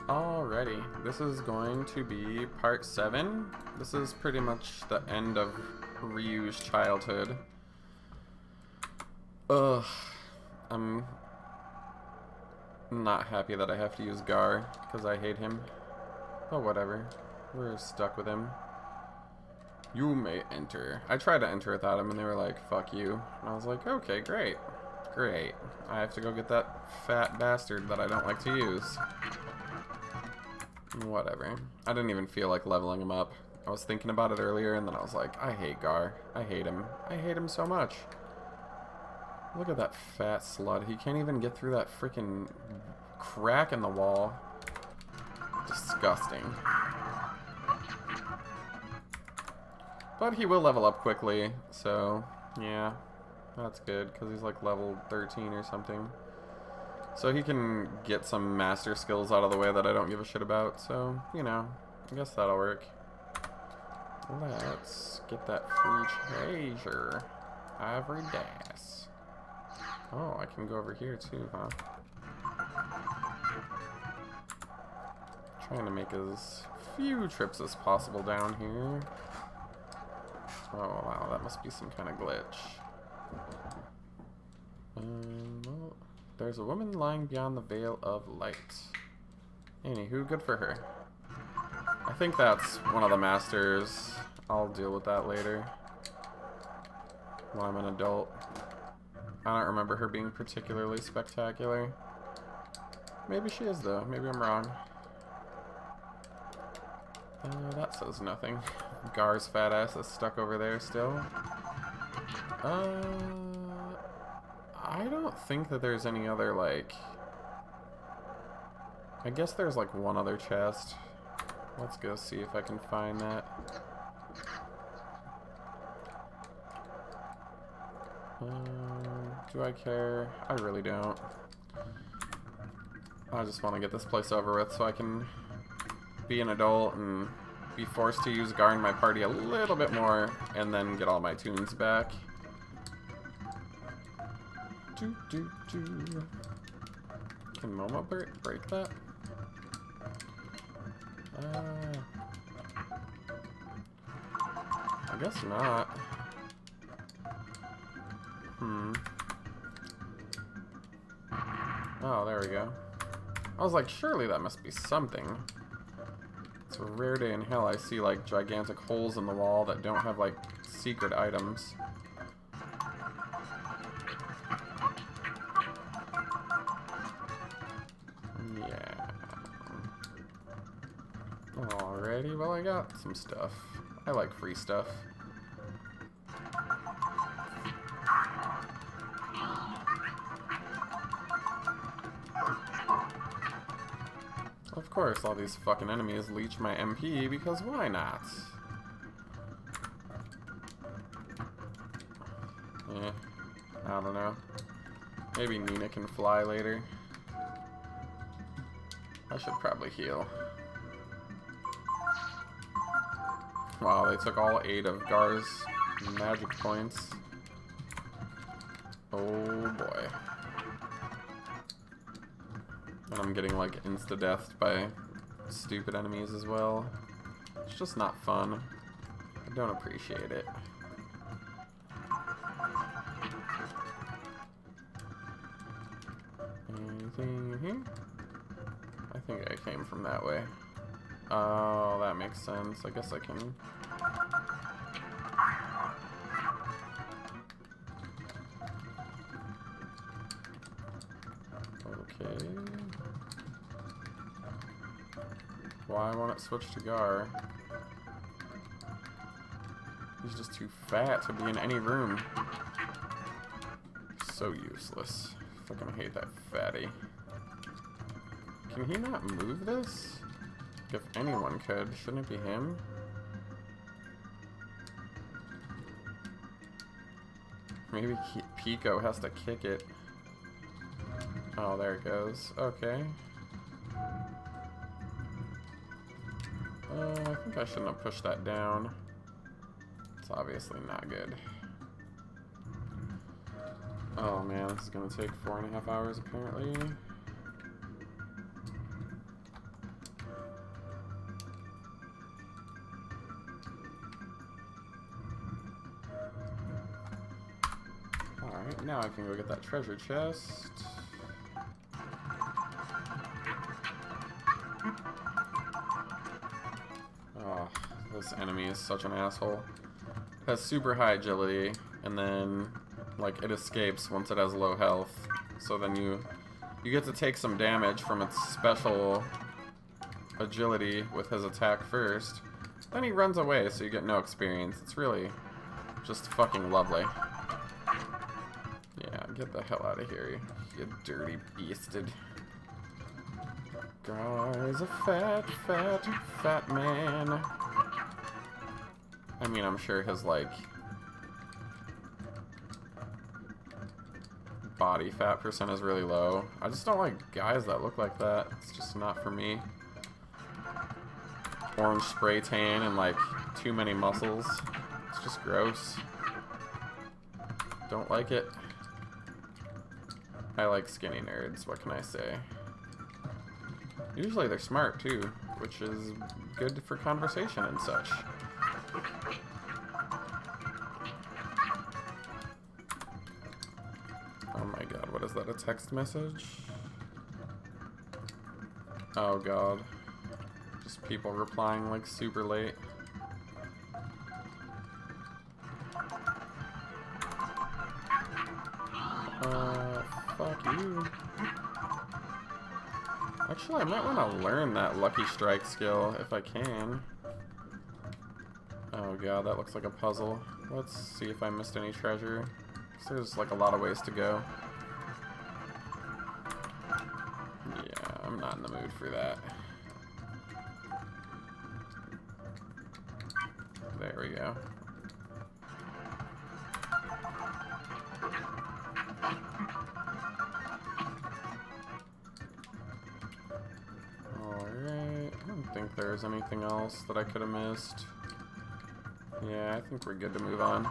Alrighty, this is going to be part 7. This is pretty much the end of Ryu's childhood. Ugh, I'm not happy that I have to use Gar, because I hate him. But whatever, we're stuck with him. You may enter. I tried to enter without him and they were like, fuck you. And I was like, okay, great. Great. I have to go get that fat bastard that I don't like to use. Whatever. I didn't even feel like leveling him up. I was thinking about it earlier and then I was like, I hate Gar. I hate him. I hate him so much. Look at that fat slut. He can't even get through that freaking crack in the wall. Disgusting. But he will level up quickly, so yeah, that's good, because he's like level 13 or something. So he can get some master skills out of the way that I don't give a shit about, so, you know, I guess that'll work. Let's get that free treasure. Ivory dash. Oh, I can go over here too, huh? Trying to make as few trips as possible down here. Oh wow, that must be some kind of glitch. Well, there's a woman lying beyond the veil of light. Anywho, good for her. I think that's one of the masters. I'll deal with that later. When I'm an adult. I don't remember her being particularly spectacular. Maybe she is though, maybe I'm wrong. That says nothing. Gar's fat ass is stuck over there still. I don't think that there's any other, like... I guess there's, like, one other chest. Let's go see if I can find that. Do I care? I really don't. I just want to get this place over with so I can be an adult and be forced to use Gar in my party a little bit more and then get all my tunes back. Can Momo break that? I guess not. Oh, there we go. I was like, surely that must be something. It's a rare day in hell I see like gigantic holes in the wall that don't have like secret items. Yeah. Alrighty, well I got some stuff. I like free stuff. Of course, all these fucking enemies leech my MP, because why not? Eh, I don't know. Maybe Nina can fly later. I should probably heal. Wow, they took all 8 of Gar's magic points. Oh boy. And I'm getting like insta-deathed by stupid enemies as well. It's just not fun. I don't appreciate it. Anything here? I think I came from that way. Oh, that makes sense. I guess I can... Okay. Why won't it switch to Gar? He's just too fat to be in any room. So useless. Fucking hate that fatty. Can he not move this? If anyone could, shouldn't it be him? Maybe Pico has to kick it. Oh, there it goes. Okay. I think I shouldn't have pushed that down. It's obviously not good. Oh man, this is gonna take 4.5 hours apparently. Alright, now I can go get that treasure chest. Oh, this enemy is such an asshole. It has super high agility, and then, like, it escapes once it has low health. So then you get to take some damage from its special agility with his attack first. Then he runs away, so you get no experience. It's really just fucking lovely. Yeah, get the hell out of here, you dirty beasted. Guy's a fat man. I mean, I'm sure his, like, body fat percent is really low. I just don't like guys that look like that. It's just not for me. Orange spray tan and, like, too many muscles. It's just gross. Don't like it. I like skinny nerds, what can I say? Usually they're smart too, which is good for conversation and such. Oh my god, what is that, a text message? Oh god. Just people replying like super late. Fuck you. Actually, I might want to learn that Lucky Strike skill if I can. Oh god, that looks like a puzzle. Let's see if I missed any treasure. So there's like a lot of ways to go. Yeah, I'm not in the mood for that. There we go. Alright, I don't think there's anything else that I could have missed. Yeah, I think we're good to move on.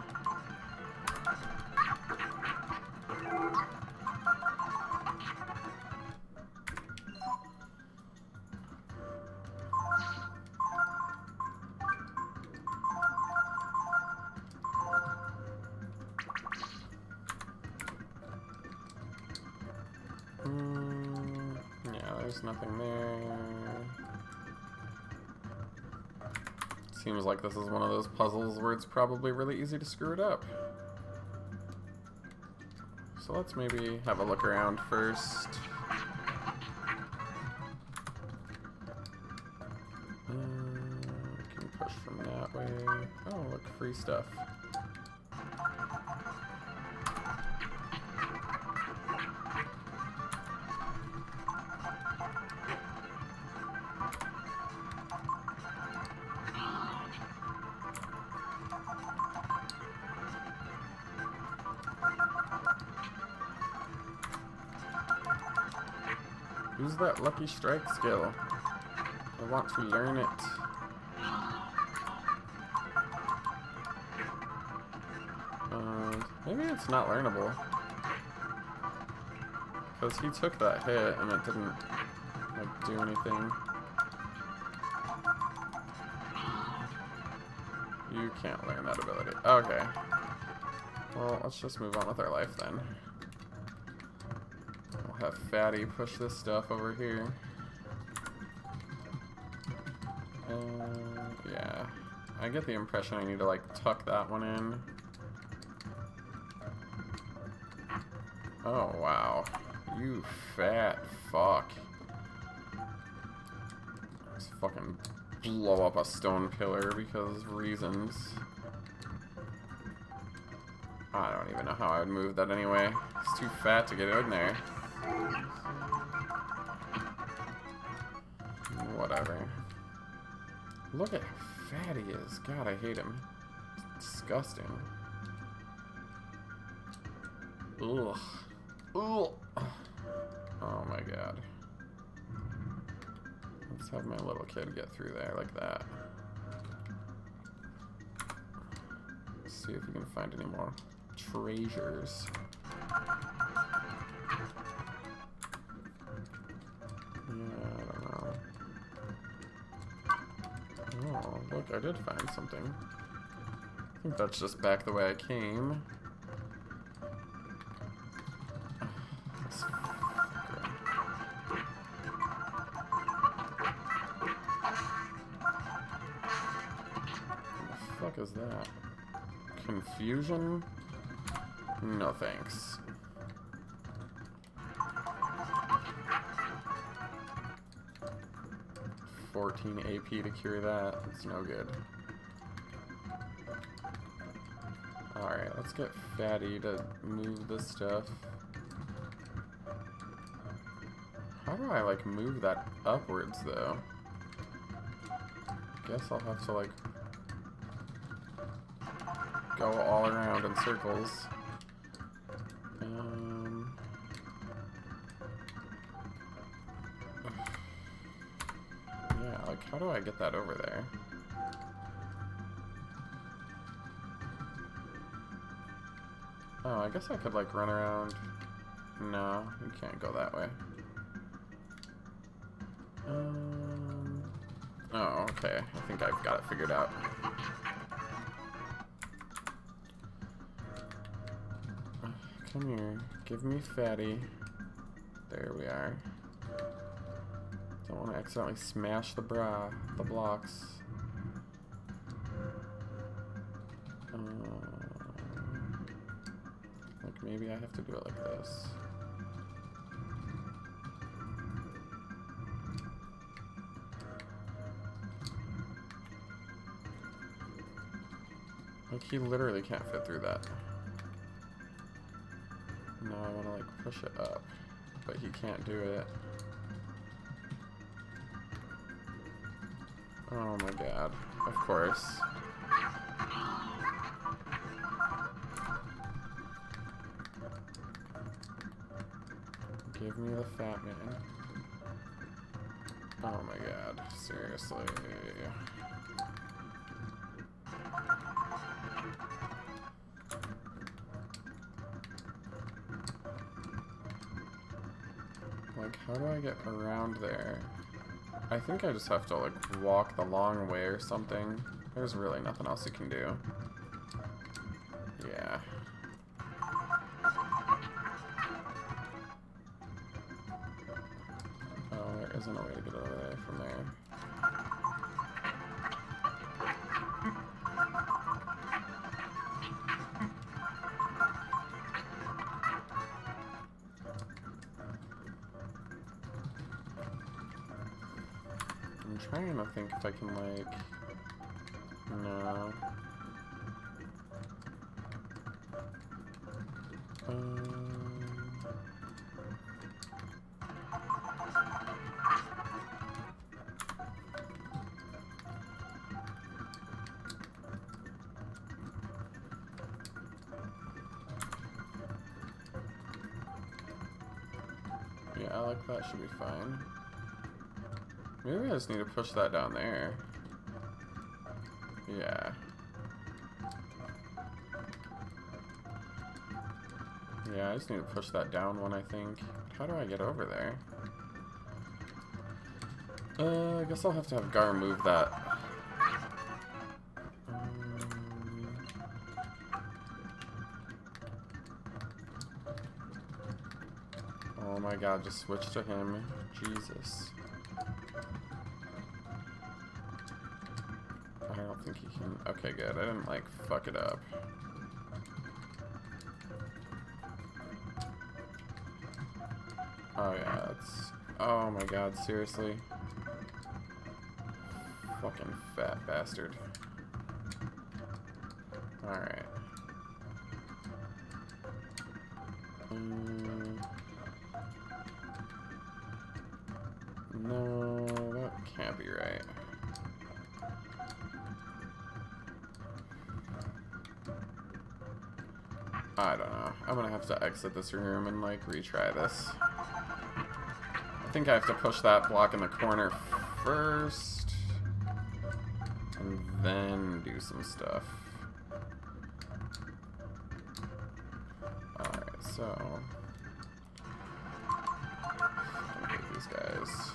Yeah, there's nothing there. Seems like this is one of those puzzles where it's probably really easy to screw it up. So let's maybe have a look around first. Can push from that way. Oh, look, free stuff. Use that Lucky Strike skill. I want to learn it. Maybe it's not learnable. Because he took that hit and it didn't, like, do anything. You can't learn that ability. Okay. Well, let's just move on with our life then. We'll have Fatty push this stuff over here. Yeah. I get the impression I need to, like, tuck that one in. Oh, wow. You fat fuck. Just fucking blow up a stone pillar because reasons. I don't even know how I would move that anyway. It's too fat to get in there. Whatever. Look at how fat he is. God, I hate him. It's disgusting. Ugh. Ugh. Oh my god. Let's have my little kid get through there like that. Let's see if we can find any more treasures. Yeah, I don't know. Oh, look, I did find something. I think that's just back the way I came. fuck is that? Confusion? No thanks. $14 AP to cure that. It's no good. Alright, let's get Fatty to move this stuff. How do I, like, move that upwards, though? Guess I'll have to, like, go all around in circles. Yeah, like, how do I get that over there? Oh, I guess I could, like, run around. No, you can't go that way. Oh, okay. I think I've got it figured out. Come here. Give me Fatty. There we are. Don't want to accidentally smash the blocks. Like, maybe I have to do it like this. Like, he literally can't fit through that. No, I want to, like, push it up. But he can't do it. Oh my god. Of course. Give me the fat man. Oh my god. Seriously. Like, how do I get around there? I think I just have to, like, walk the long way or something. There's really nothing else you can do. Yeah. Oh, there isn't a way to get over there from there. I'm trying to think if I can, like... No. Yeah, like that should be fine. Maybe I just need to push that down there. Yeah. Yeah, I just need to push that down one, I think. How do I get over there? I guess I'll have to have Gar move that. Oh my god, just switch to him. Jesus. I don't think he can... Okay, good. I didn't, like, fuck it up. Oh, yeah, it's... Oh my god, seriously? Fucking fat bastard. Alright. No, that can't be right. I don't know. I'm gonna have to exit this room and, like, retry this. I think I have to push that block in the corner first. And then do some stuff. Alright, so... I hate these guys.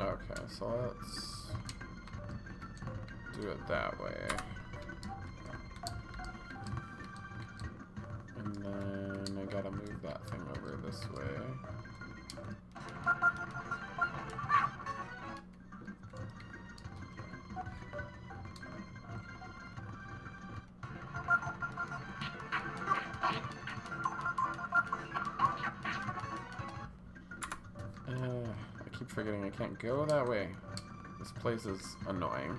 Okay, so let's do it that way. And then I gotta move that thing over this way. I keep forgetting I can't go that way. This place is annoying.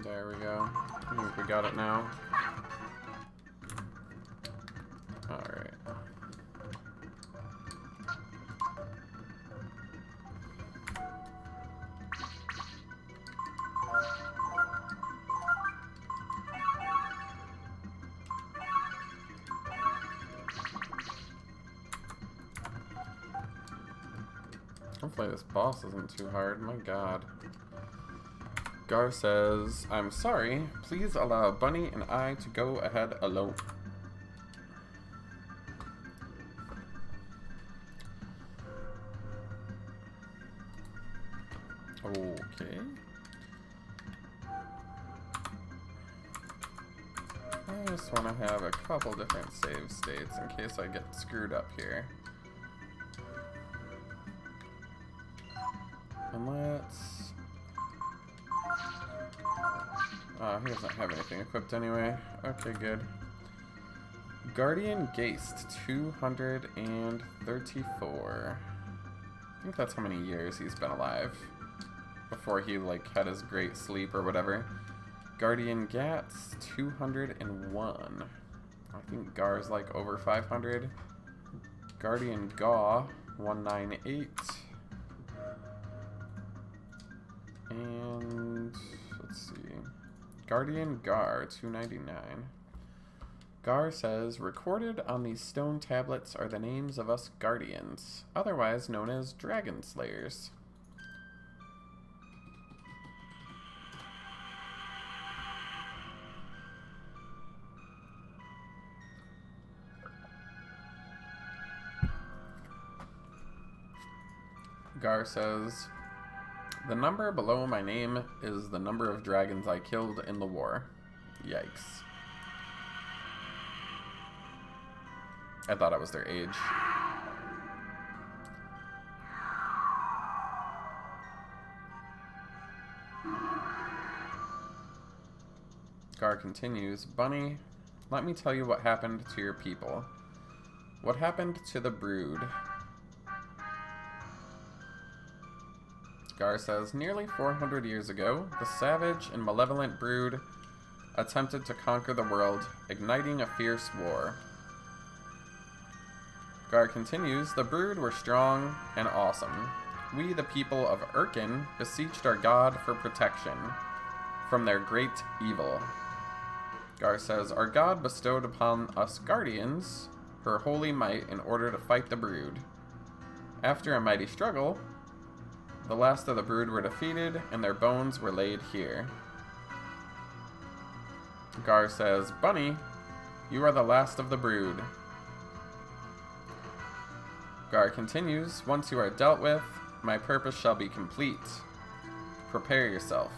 There we go. I think we got it now. Alright. Hopefully this boss isn't too hard. My god. Gar says, I'm sorry. Please allow Bunny and I to go ahead alone. Okay. I just want to have a couple different save states in case I get screwed up here. And let's... he doesn't have anything equipped anyway. Okay, good. Guardian Geist, 234. I think that's how many years he's been alive. Before he, like, had his great sleep or whatever. Guardian Gats, 201. I think Gar's, like, over 500. Guardian Gaw, 198. And... let's see. Guardian Gar, 299. Gar says, recorded on these stone tablets are the names of us guardians, otherwise known as dragon slayers. Gar says, the number below my name is the number of dragons I killed in the war. Yikes. I thought it was their age. Gar continues, Bunny, let me tell you what happened to your people. What happened to the brood? Gar says, nearly 400 years ago, the savage and malevolent brood attempted to conquer the world, igniting a fierce war. Gar continues, the brood were strong and awesome. We, the people of Urkin, beseeched our god for protection from their great evil. Gar says, our god bestowed upon us guardians her holy might in order to fight the brood. After a mighty struggle, the last of the brood were defeated, and their bones were laid here. Gar says, Bunny, you are the last of the brood. Gar continues, once you are dealt with, my purpose shall be complete. Prepare yourself.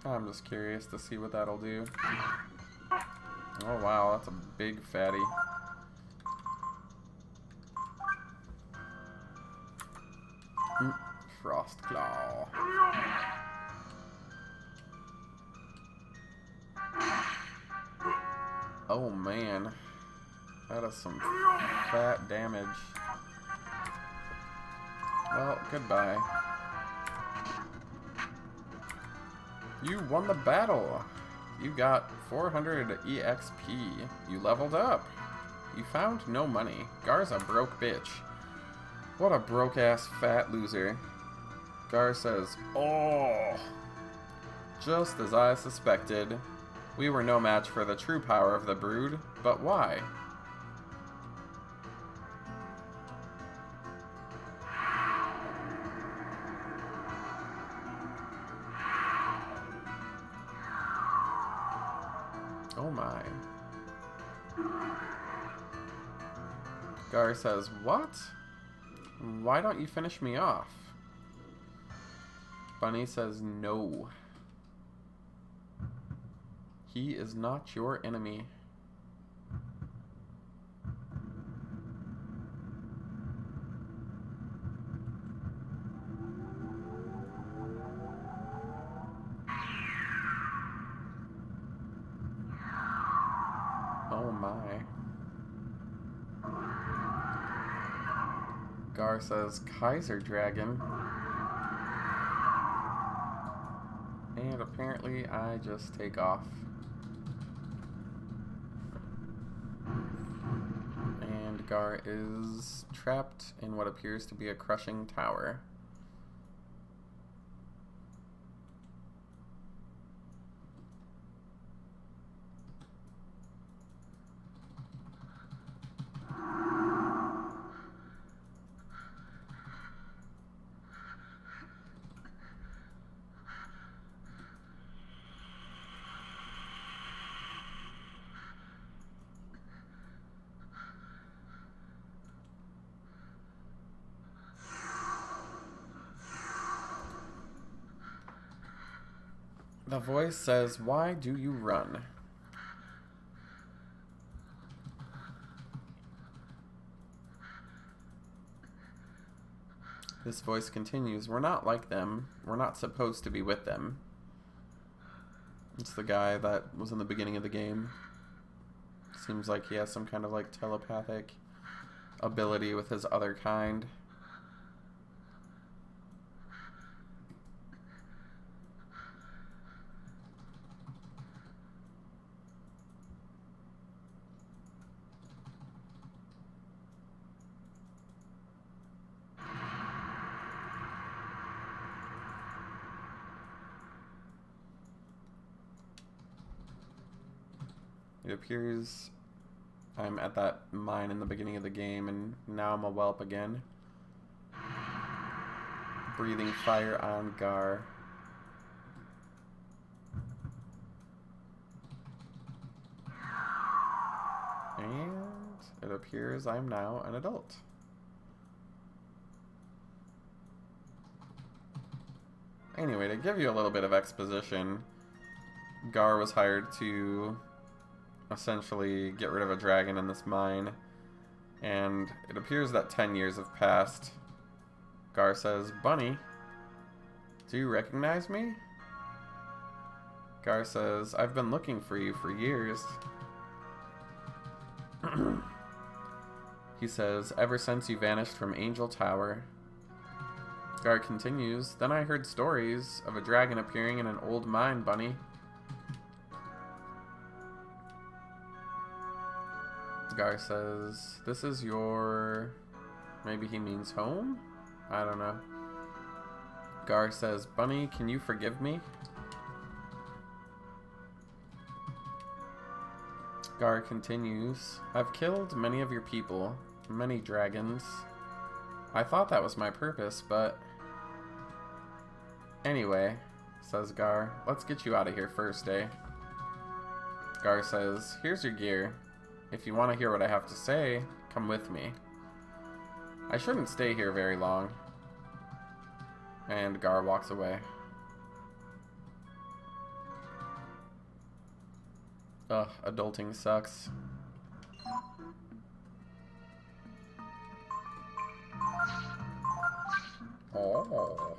I'm just curious to see what that'll do. Oh wow, that's a big fatty. Frost Claw. Oh man. That is some fat damage. Well, goodbye. You won the battle! You got 400 EXP. You leveled up. You found no money. Gar's a broke bitch. What a broke-ass fat loser. Gar says, "Oh! Just as I suspected. We were no match for the true power of the brood, but why?" Oh my. Gar says, "What? Why don't you finish me off?" Bunny says, "No. He is not your enemy." Oh my. Gar says, "Kaiser Dragon." And apparently I just take off. And Gar is trapped in what appears to be a crushing tower. The voice says, "Why do you run?" This voice continues, "We're not like them. We're not supposed to be with them." It's the guy that was in the beginning of the game. Seems like he has some kind of like telepathic ability with his other kind. It appears I'm at that mine in the beginning of the game, and now I'm a whelp again. Breathing fire on Gar. And it appears I'm now an adult. Anyway, to give you a little bit of exposition, Gar was hired to essentially get rid of a dragon in this mine, and it appears that 10 years have passed. Gar says, "Bunny, do you recognize me?" Gar says, "I've been looking for you for years." He says, "Ever since you vanished from Angel Tower." Gar continues, "Then I heard stories of a dragon appearing in an old mine, Bunny." Gar says, "This is your..." Maybe he means home? I don't know. Gar says, "Bunny, can you forgive me?" Gar continues, "I've killed many of your people, many dragons. I thought that was my purpose, but..." "Anyway," says Gar, "let's get you out of here first, eh?" Gar says, "Here's your gear. If you want to hear what I have to say, come with me. I shouldn't stay here very long." And Gar walks away. Ugh, adulting sucks. Oh.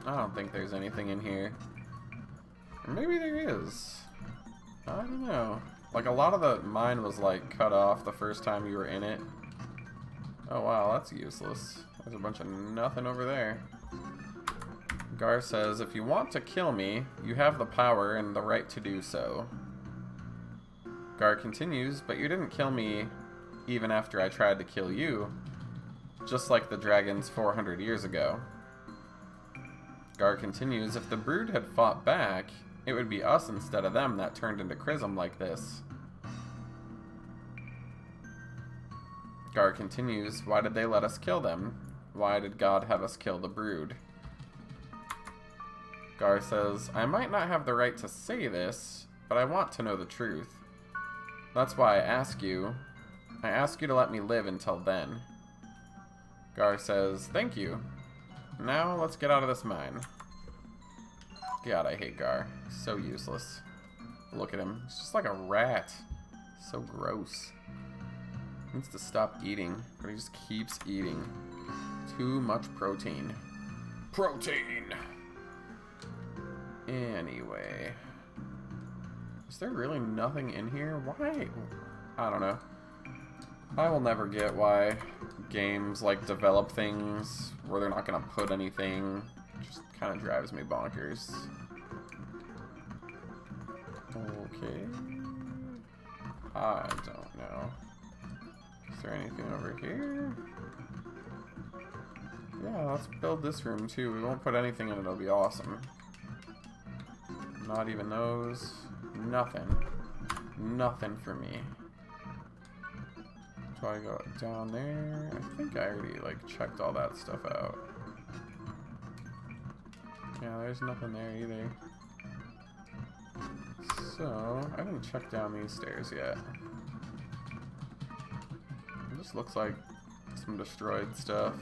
I don't think there's anything in here. Or maybe there is. I don't know. Like, a lot of the mine was, like, cut off the first time you were in it. Oh, wow, that's useless. There's a bunch of nothing over there. Gar says, if you want to kill me, you have the power and the right to do so. Gar continues, but you didn't kill me even after I tried to kill you. Just like the dragons 400 years ago. Gar continues, if the brood had fought back, it would be us instead of them that turned into Chrism like this. Gar continues, why did they let us kill them? Why did God have us kill the brood? Gar says, I might not have the right to say this, but I want to know the truth. That's why I ask you. I ask you to let me live until then. Gar says, thank you. Now let's get out of this mine. God, I hate Gar. So useless. Look at him. He's just like a rat. So gross. He needs to stop eating, but he just keeps eating. Too much protein. Protein! Anyway. Is there really nothing in here? Why? I don't know. I will never get why games like develop things where they're not gonna put anything. It just kind of drives me bonkers. Okay. I don't know. Is there anything over here? Yeah, let's build this room too. We won't put anything in it, it'll be awesome. Not even those. Nothing. Nothing for me. Do I go down there? I think I already like checked all that stuff out. Yeah, there's nothing there either. So, I didn't check down these stairs yet. It just looks like some destroyed stuff.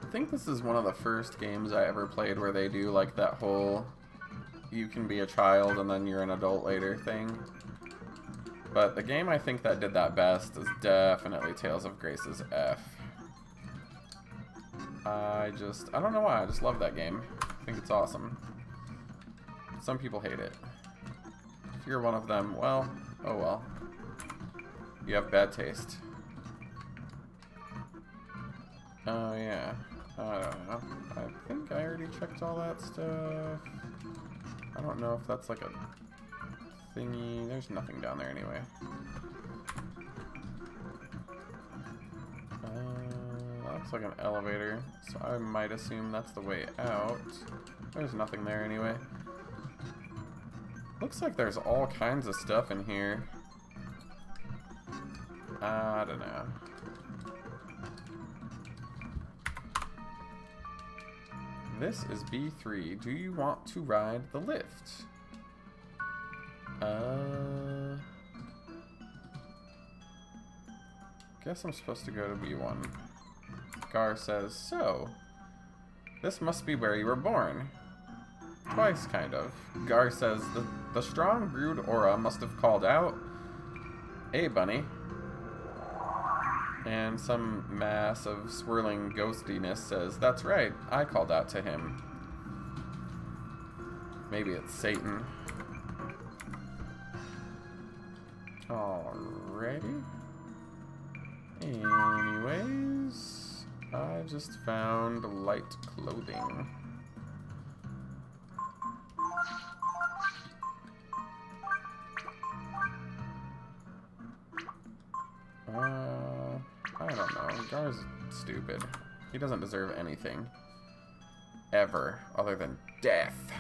I think this is one of the first games I ever played where they do like that whole you can be a child and then you're an adult later thing. But the game I think that did that best is definitely Tales of Grace's F. I don't know why, I just love that game. I think it's awesome. Some people hate it. If you're one of them, well, oh well. You have bad taste. Oh yeah. I don't know. I think I already checked all that stuff. I don't know if that's like a thingy. There's nothing down there anyway. That looks like an elevator, so I might assume that's the way out. There's nothing there anyway. Looks like there's all kinds of stuff in here. I don't know. This is B3. Do you want to ride the lift? Guess I'm supposed to go to B1. Gar says, so, this must be where you were born. Twice, kind of. Gar says, the strong brood aura must have called out, hey, bunny. And some mass of swirling ghostiness says, that's right, I called out to him. Maybe it's Satan. Alrighty. Anyways, I just found light clothing. I don't know. Gar's stupid. He doesn't deserve anything. Ever. Other than death.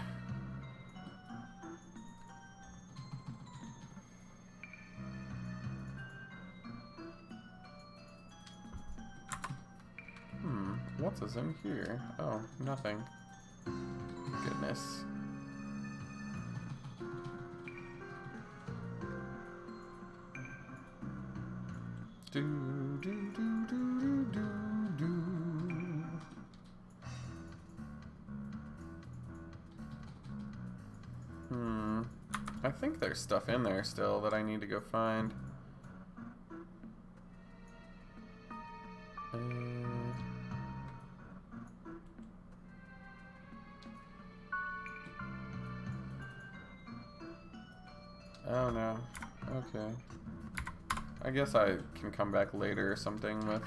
What's this in here? Oh, nothing. Goodness. Do do do do do do. I think there's stuff in there still that I need to go find. Oh no. Okay. I guess I can come back later or something with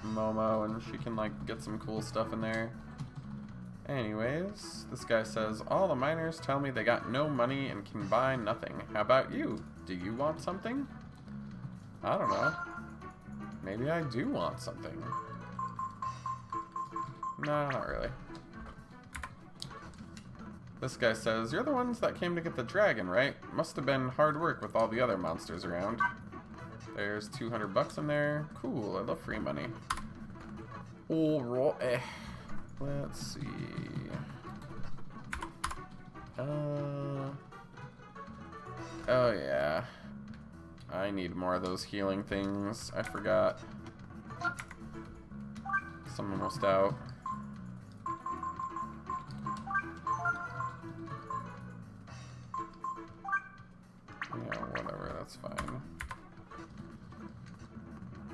Momo and she can like get some cool stuff in there. Anyways, this guy says, all the miners tell me they got no money and can buy nothing. How about you? Do you want something? I don't know. Maybe I do want something. No, not really. This guy says, you're the ones that came to get the dragon, right? Must have been hard work with all the other monsters around. There's 200 bucks in there. Cool, I love free money. Alright. Let's see. Oh yeah. I need more of those healing things. I forgot. I'm almost out. Yeah, whatever, that's fine.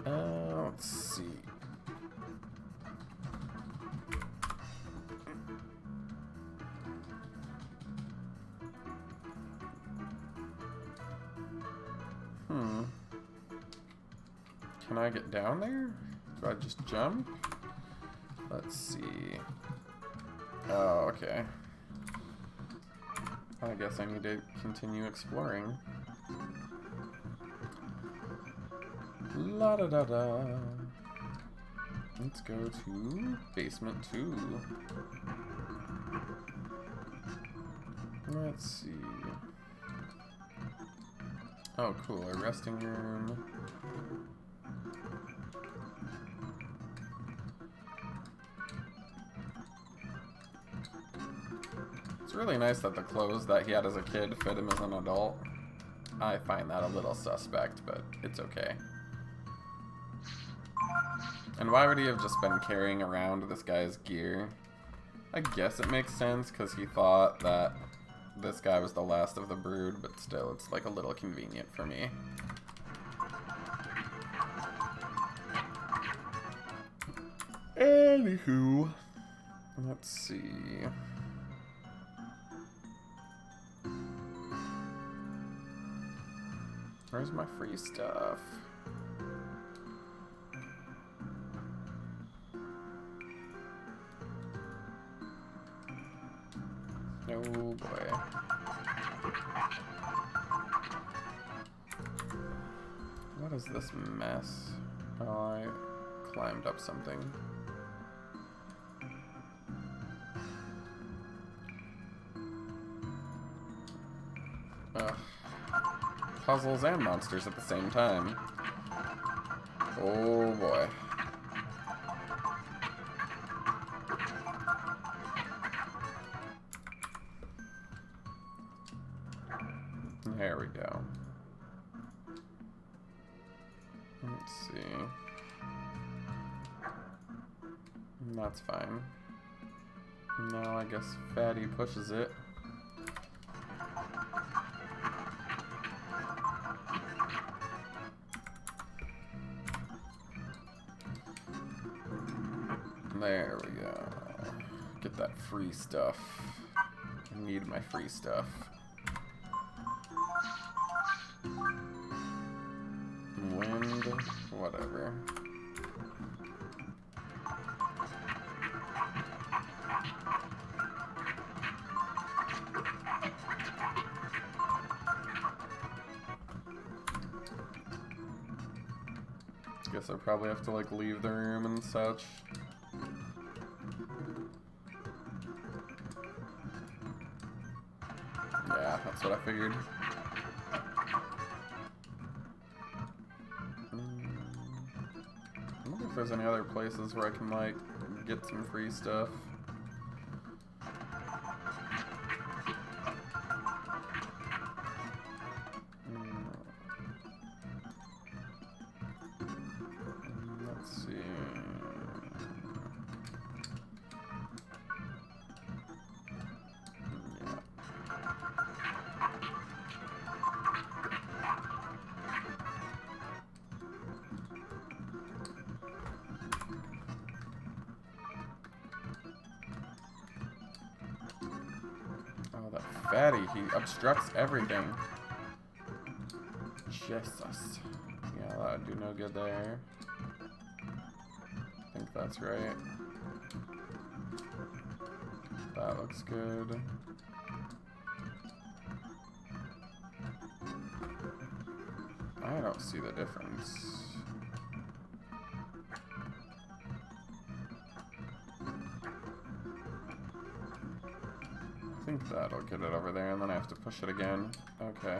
Let's see. Can I get down there? Do I just jump? Let's see. Oh, okay. I guess I need to continue exploring. La da da da. Let's go to basement 2. Let's see. Oh, cool. A resting room. It's really nice that the clothes that he had as a kid fit him as an adult. I find that a little suspect, but it's okay. And why would he have just been carrying around this guy's gear? I guess it makes sense because he thought that this guy was the last of the brood, but still, it's like a little convenient for me. Anywho, let's see. Where's my free stuff? Oh boy. What is this mess? Oh, I climbed up something. Ugh. Puzzles and monsters at the same time. Oh boy. There we go. Let's see. That's fine. Now I guess Fatty pushes it. There we go. Get that free stuff. I need my free stuff. Wind, whatever. Guess I probably have to like leave the room and such. Yeah, that's what I figured. I wonder if there's any other places where I can like get some free stuff. Let's see. fatty. He obstructs everything. Jesus. Yeah, that would do no good there. I think that's right. That looks good. I don't see the difference. I think that'll get it over there, and then I have to push it again. Okay.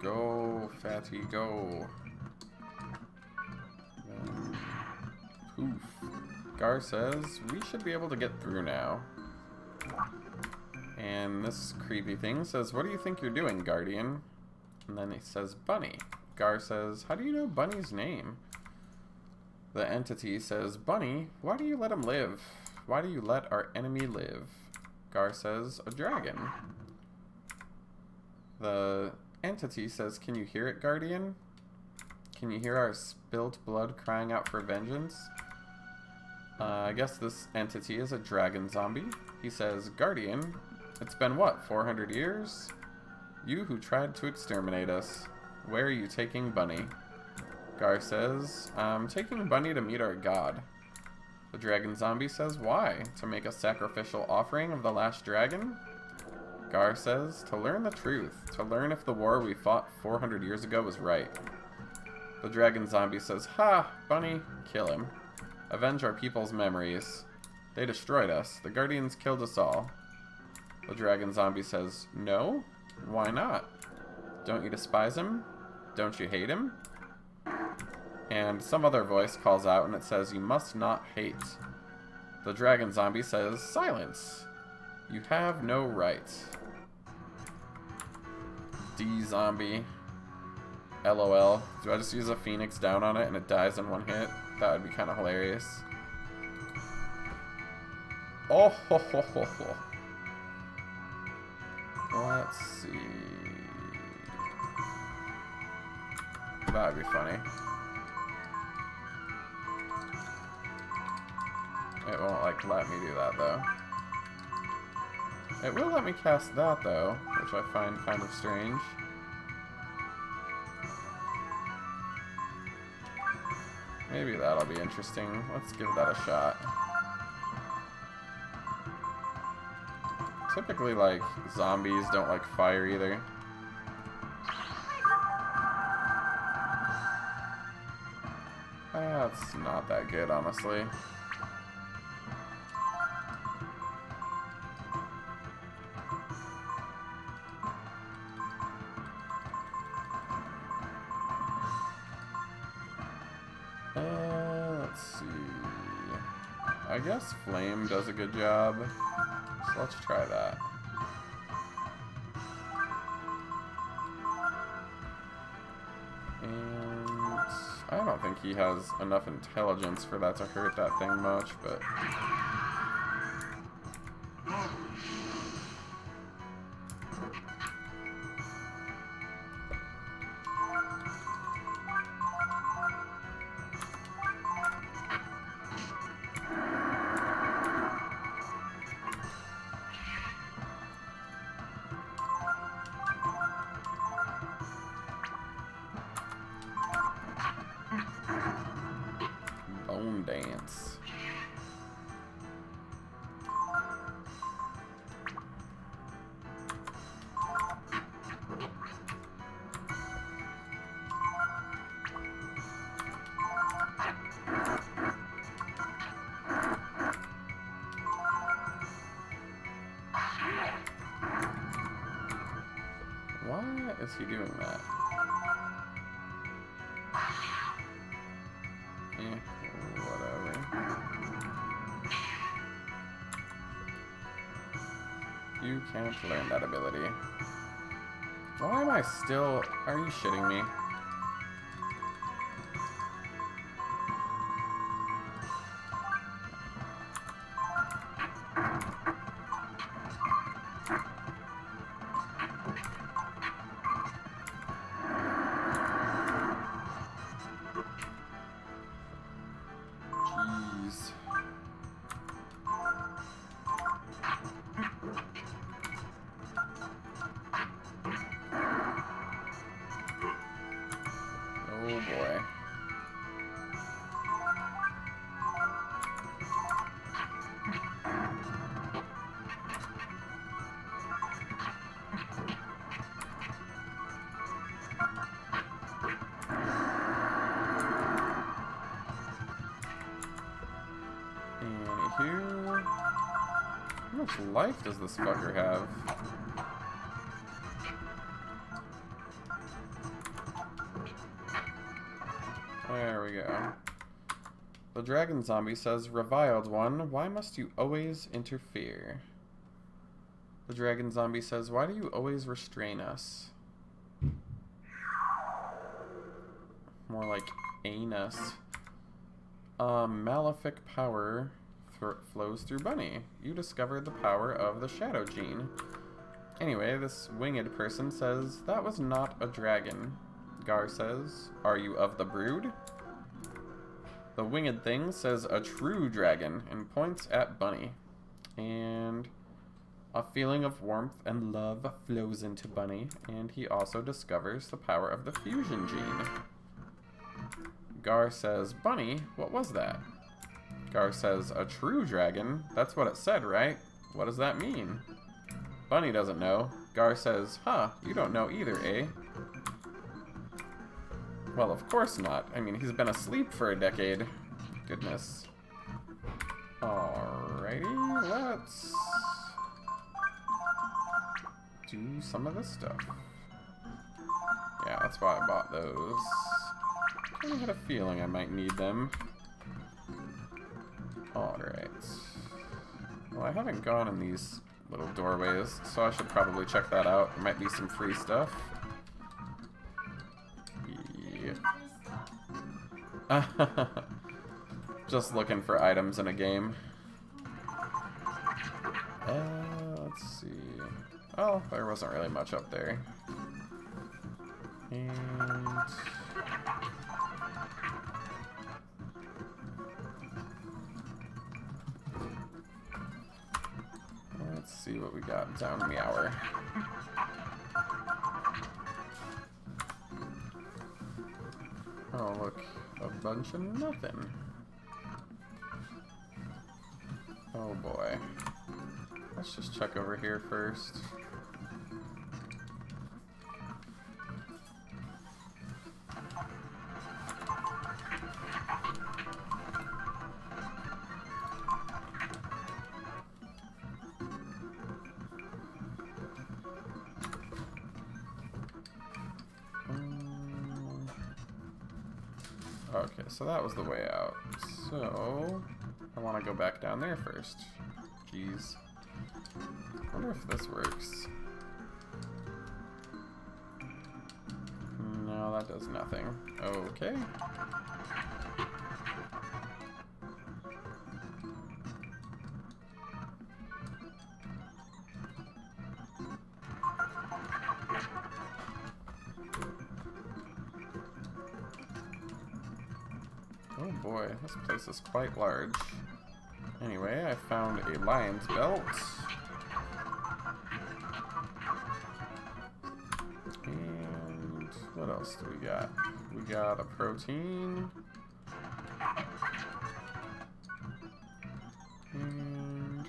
Go, fatty, go. Poof. Gar says we should be able to get through now. And this creepy thing says, what do you think you're doing, Guardian? And then it says, Bunny. Gar says, how do you know Bunny's name? The entity says, Bunny, why do you let him live? Why do you let our enemy live? Gar says, a dragon. The entity says, can you hear it, Guardian? Can you hear our spilt blood crying out for vengeance? I guess this entity is a dragon zombie. He says, Guardian, it's been what, 400 years? You who tried to exterminate us. Where are you taking Bunny? Gar says, I'm taking Bunny to meet our god. The dragon zombie says, why? To make a sacrificial offering of the last dragon? Gar says, to learn the truth. To learn if the war we fought 400 years ago was right. The dragon zombie says, ha! Bunny, kill him. Avenge our people's memories. They destroyed us. The guardians killed us all. The dragon zombie says, no? Why not? Don't you despise him? Don't you hate him? And some other voice calls out and it says, you must not hate. The dragon zombie says, silence. You have no right. D-zombie. LOL. Do I just use a phoenix down on it and it dies in one hit? That would be kind of hilarious. Oh ho ho ho ho. Let's see. That would be funny. It won't, like, let me do that, though. It will let me cast that, though, which I find kind of strange. Maybe that'll be interesting. Let's give that a shot. Typically, like, zombies don't like fire either. That's not that good, honestly. Let's see. I guess flame does a good job. So let's try that. And I don't think he has enough intelligence for that to hurt that thing much, but... dance. Why is he doing that? You can't learn that ability. Why am I still... Are you shitting me? Jeez. much life does this fucker have? There we go. The dragon zombie says, "Reviled one, why must you always interfere?" The dragon zombie says, "Why do you always restrain us?" More like anus. Malefic power flows through Bunny. You discovered the power of the shadow gene. Anyway, this winged person says, "That was not a dragon." Gar says, "Are you of the brood?" The winged thing says, "A true dragon," and points at Bunny. And a feeling of warmth and love flows into Bunny, and he also discovers the power of the fusion gene. Gar says, "Bunny, what was that?" Gar says, "A true dragon? That's what it said, right? What does that mean?" Bunny doesn't know. Gar says, "Huh, you don't know either, eh?" Well, of course not. I mean, he's been asleep for a decade. Goodness. Alrighty, let's do some of this stuff. Yeah, that's why I bought those. I had a feeling I might need them. Alright. Well, I haven't gone in these little doorways, so I should probably check that out. There might be some free stuff. Just looking for items in a game. Let's see. Oh, there wasn't really much up there. And let's see what we got down Meower. Oh, look. A bunch of nothing. Oh boy. Let's just check over here first. Okay, so that was the way out. So, I want to go back down there first. Jeez. I wonder if this works. No, that does nothing. Okay. Oh boy, this place is quite large. Anyway, I found a lion's belt. And what else do we got? We got a protein. And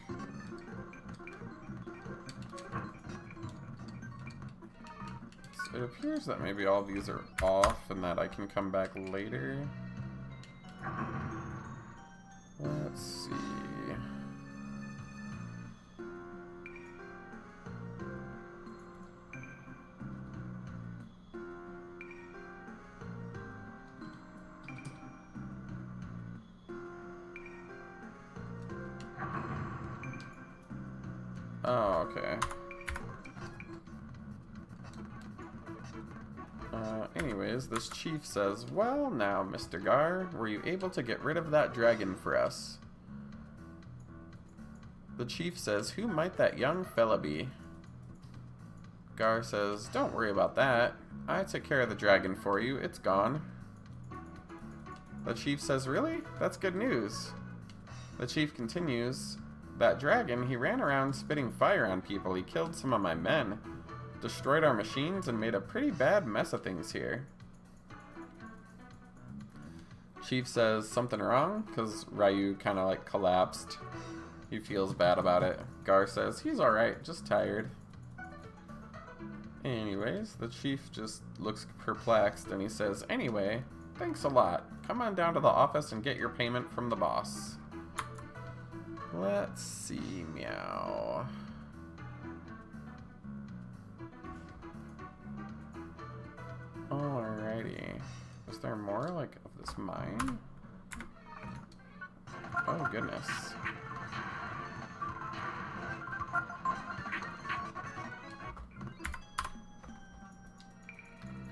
it appears that maybe all these are off and that I can come back later. Let's see. Oh, okay. Anyways, this chief says, "Well now, Mr. Gar, were you able to get rid of that dragon for us?" The chief says, "Who might that young fella be?" Gar says, "Don't worry about that. I took care of the dragon for you. It's gone." The chief says, "Really? That's good news." The chief continues, "That dragon, he ran around spitting fire on people. He killed some of my men, destroyed our machines, and made a pretty bad mess of things here." Chief says, "Something wrong?" Because Ryu kind of like collapsed. He feels bad about it. Gar says, "He's alright, just tired." Anyways, the chief just looks perplexed and he says, "Anyway, thanks a lot. Come on down to the office and get your payment from the boss." Let's see, meow. Alrighty. Is there more, like, of this mine? Oh, goodness.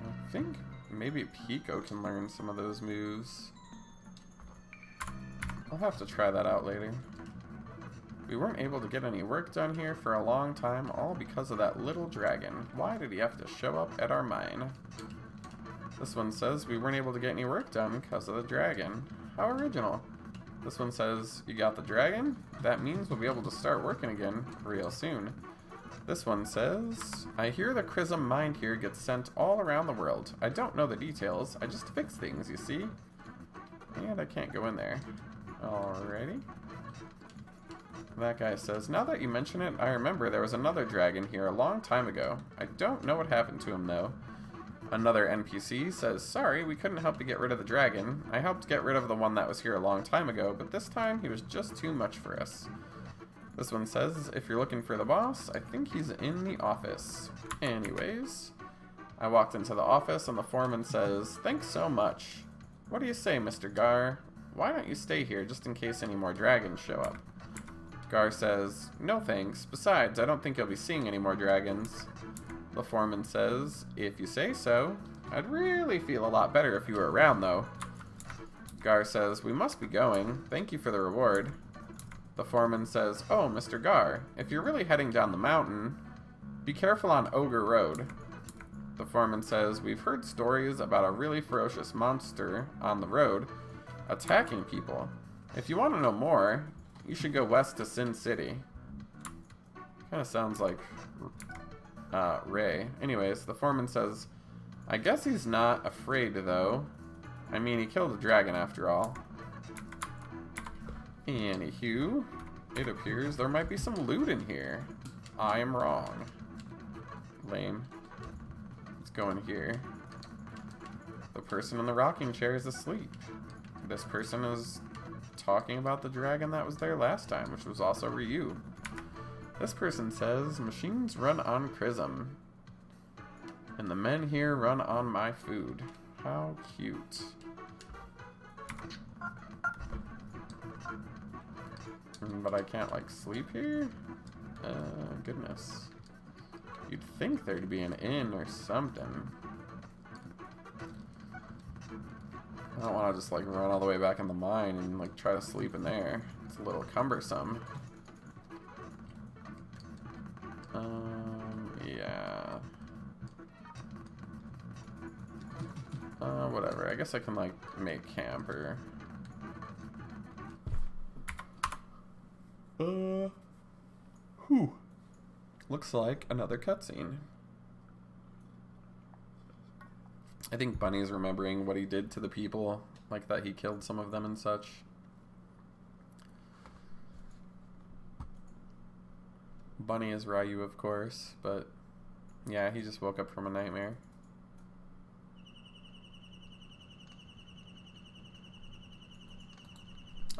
I think maybe Pico can learn some of those moves. I'll have to try that out later. We weren't able to get any work done here for a long time, all because of that little dragon. Why did he have to show up at our mine? This one says we weren't able to get any work done because of the dragon. How original. This one says, you got the dragon? That means we'll be able to start working again real soon. This one says, I hear the Chrism mine here gets sent all around the world. I don't know the details, I just fix things, you see? And I can't go in there. Alrighty. That guy says, now that you mention it, I remember there was another dragon here a long time ago. I don't know what happened to him, though. Another NPC says, sorry, we couldn't help you get rid of the dragon. I helped get rid of the one that was here a long time ago, but this time he was just too much for us. This one says, if you're looking for the boss, I think he's in the office. Anyways, I walked into the office and the foreman says, thanks so much. What do you say, Mr. Gar? Why don't you stay here just in case any more dragons show up? Gar says, no thanks. Besides, I don't think you'll be seeing any more dragons. The foreman says, if you say so. I'd really feel a lot better if you were around, though. Gar says, we must be going. Thank you for the reward. The foreman says, oh, Mr. Gar, if you're really heading down the mountain, be careful on Ogre Road. The foreman says, we've heard stories about a really ferocious monster on the road attacking people. If you want to know more, you should go west to Sin City. Kind of sounds like Ray. Anyways, the foreman says, I guess he's not afraid, though. I mean, he killed a dragon after all. Anywho, it appears there might be some loot in here. I am wrong. Lame. Let's go in here. The person in the rocking chair is asleep. This person is talking about the dragon that was there last time, which was also Ryu. This person says, machines run on Chrism. And the men here run on my food. How cute. But I can't, like, sleep here? Goodness. You'd think there'd be an inn or something. I don't want to just, like, run all the way back in the mine and, like, try to sleep in there. It's a little cumbersome. Yeah. Whatever. I guess I can, like, make camper. Whew. Looks like another cutscene. I think Bunny's remembering what he did to the people, like that he killed some of them and such. Bunny is Ryu, of course, but yeah, he just woke up from a nightmare.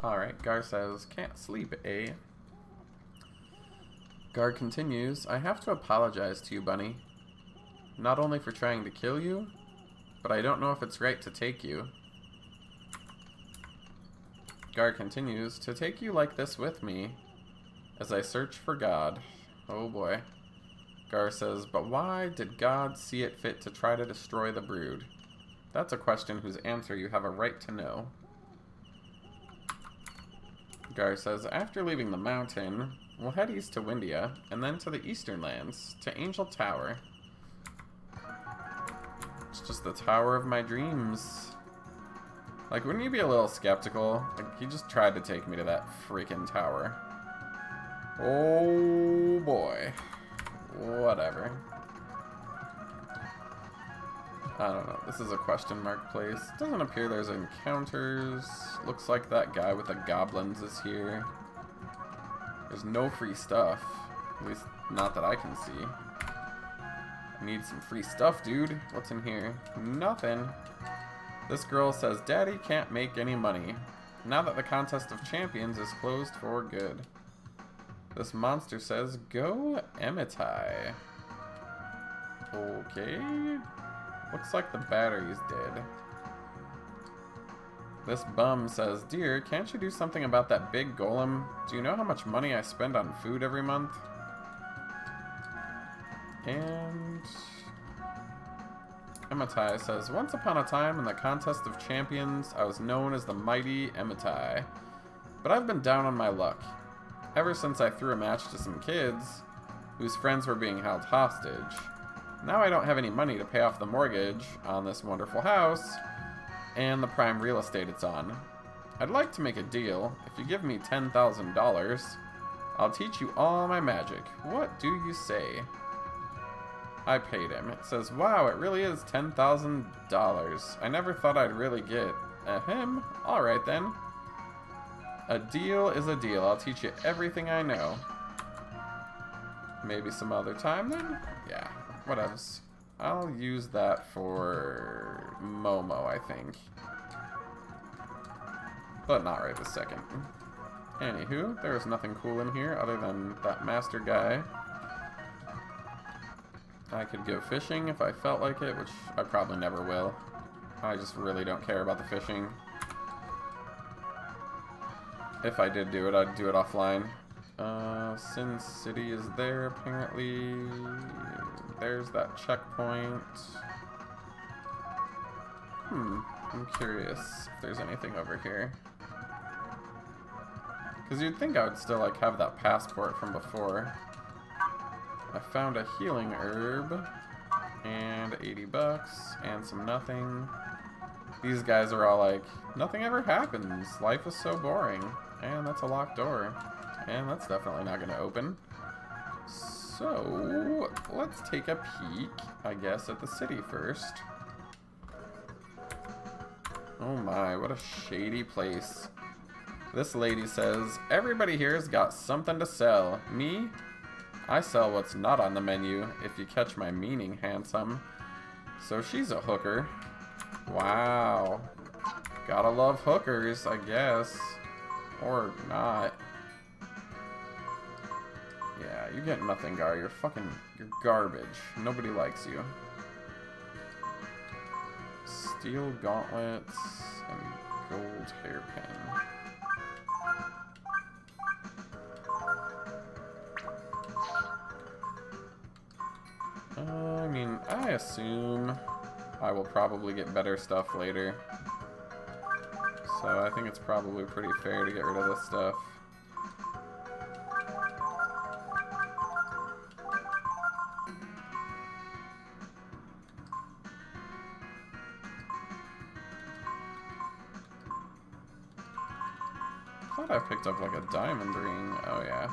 Alright, Gar says, can't sleep, eh? Gar continues, I have to apologize to you, Bunny. Not only for trying to kill you, but I don't know if it's right to take you. Gar continues, to take you like this with me, as I search for God. Oh boy. Gar says, but why did God see it fit to try to destroy the brood? That's a question whose answer you have a right to know. Gar says, after leaving the mountain, we'll head east to Windia, and then to the eastern lands, to Angel Tower. It's just the tower of my dreams. Like, wouldn't you be a little skeptical? Like, he just tried to take me to that freaking tower. Oh boy. Whatever. I don't know. This is a question mark place. Doesn't appear there's encounters. Looks like that guy with the goblins is here. There's no free stuff. At least not that I can see. I need some free stuff, dude. What's in here? Nothing. This girl says, Daddy can't make any money. now that the contest of champions is closed for good. This monster says, go Emitai. Okay. Looks like the battery's dead. This bum says, dear, can't you do something about that big golem? Do you know how much money I spend on food every month? And Emitai says, once upon a time in the contest of champions, I was known as the mighty Emitai. But I've been down on my luck. Ever since I threw a match to some kids whose friends were being held hostage. Now I don't have any money to pay off the mortgage on this wonderful house and the prime real estate it's on. I'd like to make a deal. If you give me $10,000, I'll teach you all my magic. What do you say? I paid him. It says, wow, it really is $10,000. I never thought I'd really get him. Alright then. A deal is a deal. I'll teach you everything I know. Maybe some other time then? Yeah, what else? I'll use that for Momo, I think. But not right this second. Anywho, there's nothing cool in here other than that master guy. I could go fishing if I felt like it, which I probably never will. I just really don't care about the fishing. If I did do it, I'd do it offline. Sin City is there, apparently. There's that checkpoint. I'm curious if there's anything over here. Because you'd think I would still, like, have that passport from before. I found a healing herb. And 80 bucks. And some nothing. These guys are all like, nothing ever happens. Life is so boring. And that's a locked door. And that's definitely not going to open. So, let's take a peek, I guess, at the city first. Oh my, what a shady place. This lady says, everybody here's got something to sell. Me? I sell what's not on the menu, if you catch my meaning, handsome. So she's a hooker. Wow. Gotta love hookers, I guess. Or not. Yeah, you get nothing, Gar. You're garbage. Nobody likes you. Steel gauntlets and gold hairpin. I mean, I assume I will probably get better stuff later. So I think it's probably pretty fair to get rid of this stuff. I thought I picked up like a diamond ring. Oh yeah.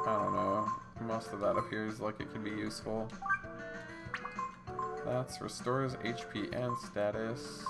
I don't know. Most of that appears like it could be useful. That restores HP and status.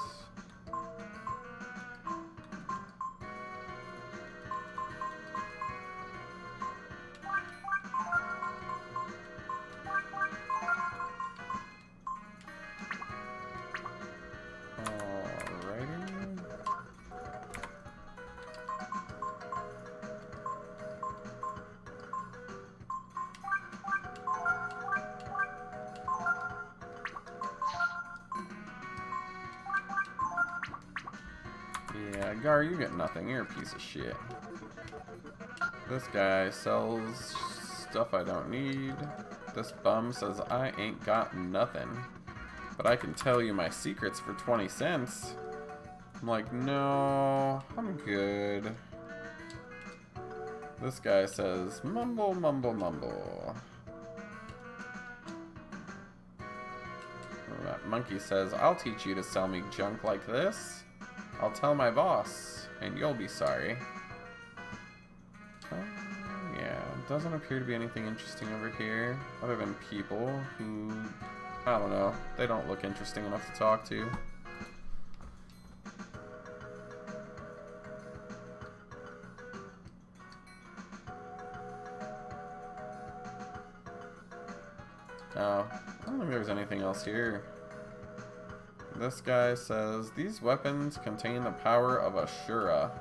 Yeah, Gar, you get nothing. You're a piece of shit. This guy sells stuff I don't need. This bum says I ain't got nothing. But I can tell you my secrets for 20 cents. I'm like, no, I'm good. This guy says, mumble, mumble, mumble. That monkey says, I'll teach you to sell me junk like this. I'll tell my boss, and you'll be sorry. Yeah, doesn't appear to be anything interesting over here, other than people who, I don't know, they don't look interesting enough to talk to. Oh, I don't think there's anything else here. This guy says, these weapons contain the power of Ashura.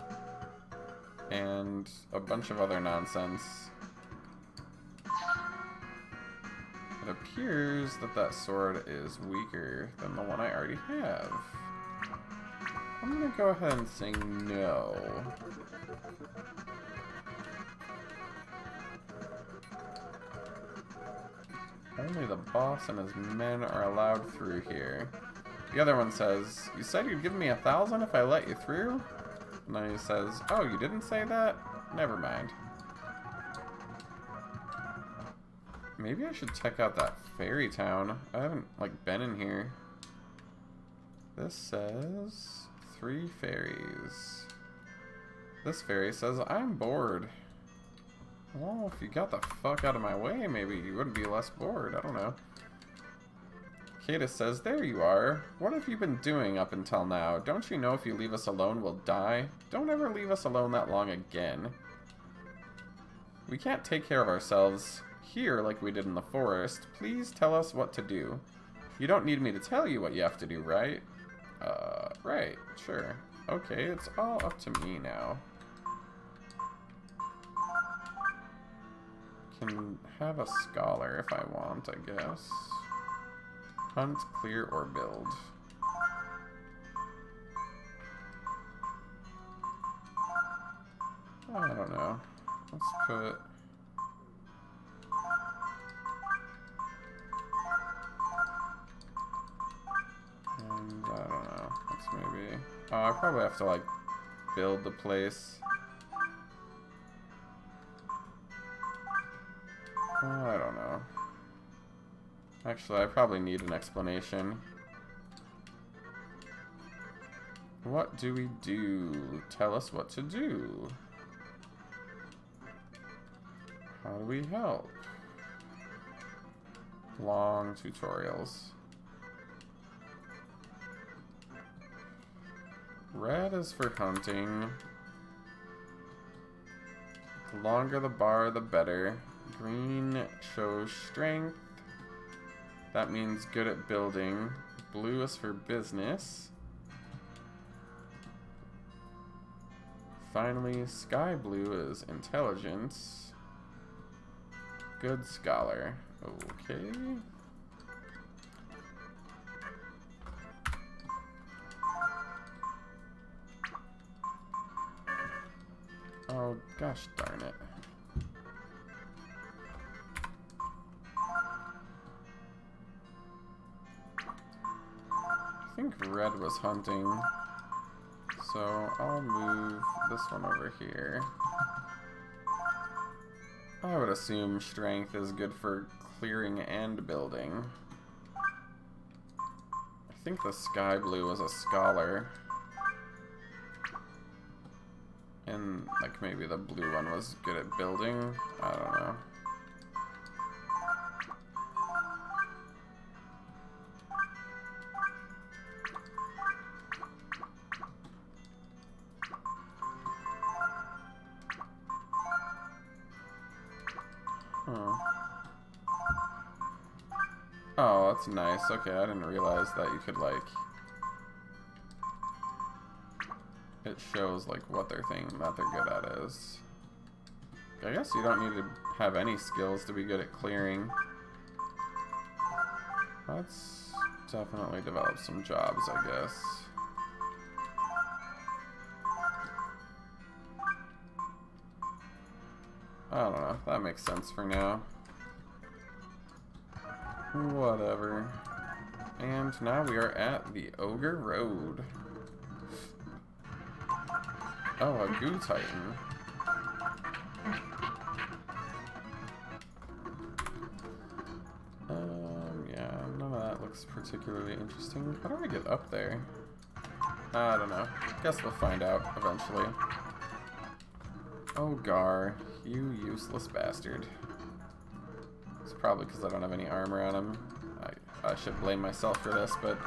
And a bunch of other nonsense. It appears that that sword is weaker than the one I already have. I'm gonna go ahead and say no. Only the boss and his men are allowed through here. The other one says, you said you'd give me 1,000 if I let you through? And then he says, oh, you didn't say that? Never mind. Maybe I should check out that fairy town. I haven't, like, been in here. This says 3 fairies. This fairy says, I'm bored. Well, if you got the fuck out of my way, maybe you wouldn't be less bored. I don't know. Cadus says, there you are. What have you been doing up until now? Don't you know if you leave us alone, we'll die? Don't ever leave us alone that long again. We can't take care of ourselves here like we did in the forest. Please tell us what to do. You don't need me to tell you what you have to do, right? Right, sure. Okay, it's all up to me now. Can have a scholar if I want, I guess. Hunt, clear, or build. I don't know. Let's put... And I don't know. Let's maybe... Oh, I probably have to, like, build the place. I don't know. Actually, I probably need an explanation. What do we do? Tell us what to do. How do we help? Long tutorials. Red is for hunting. The longer the bar, the better. Green shows strength. That means good at building. Blue is for business. Finally, sky blue is intelligence. Good scholar. Okay. Oh, gosh darn it. I think red was hunting, so I'll move this one over here. I would assume strength is good for clearing and building. I think the sky blue was a scholar. And like maybe the blue one was good at building. I don't know. Oh, that's nice. Okay, I didn't realize that you could, like... It shows, like, what their thing that they're good at is. I guess you don't need to have any skills to be good at clearing. Let's definitely develop some jobs, I guess. I don't know. That makes sense for now. Whatever. And now we are at the Ogre Road. Oh, a Goo Titan. Yeah, none of that looks particularly interesting. How do I get up there? I don't know. Guess we'll find out eventually. Oh, Gar, you useless bastard. It's probably because I don't have any armor on him. I should blame myself for this, but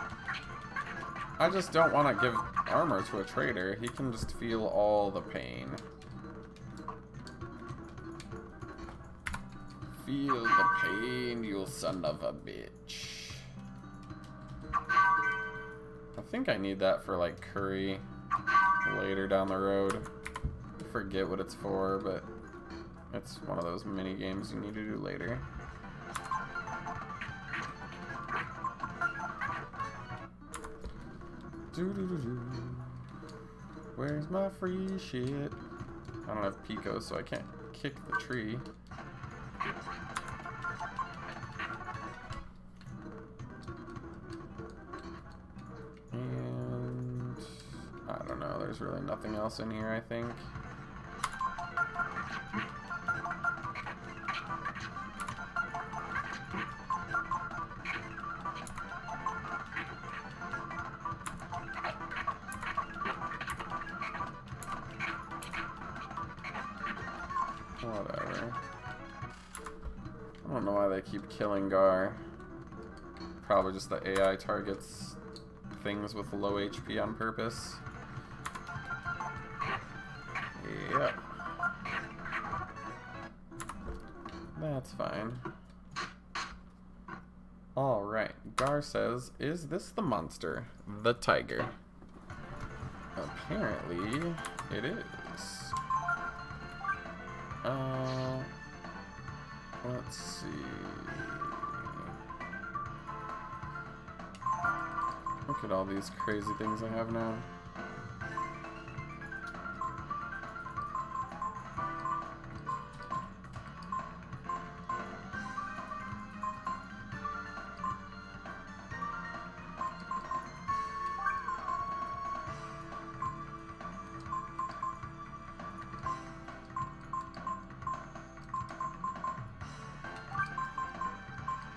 I just don't want to give armor to a trader. He can just feel all the pain. Feel the pain, you son of a bitch. I think I need that for like curry later down the road. I forget what it's for, but it's one of those mini games you need to do later. Where's my free shit? I don't have Pico, so I can't kick the tree. And I don't know, there's really nothing else in here, I think. Whatever. I don't know why they keep killing Gar. Probably just the AI targets things with low HP on purpose. Yep. That's fine. Alright, Gar says, is this the monster? The tiger. Apparently, it is. Let's see. Look at all these crazy things I have now.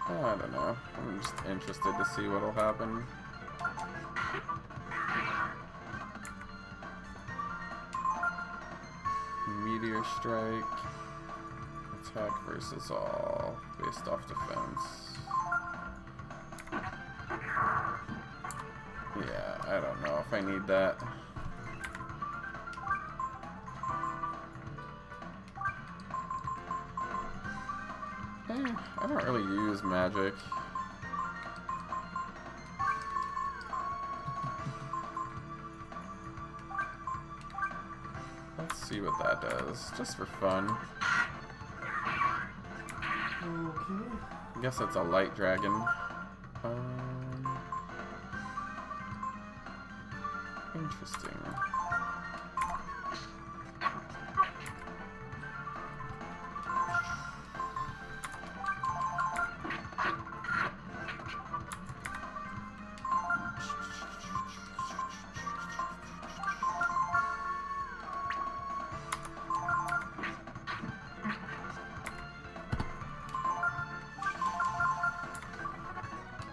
I don't know. I'm just interested to see what'll happen. Meteor strike. Attack versus all. Based off defense. Yeah, I don't know if I need that. I don't really use magic. Let's see what that does, just for fun. Okay. I guess that's a light dragon. Interesting.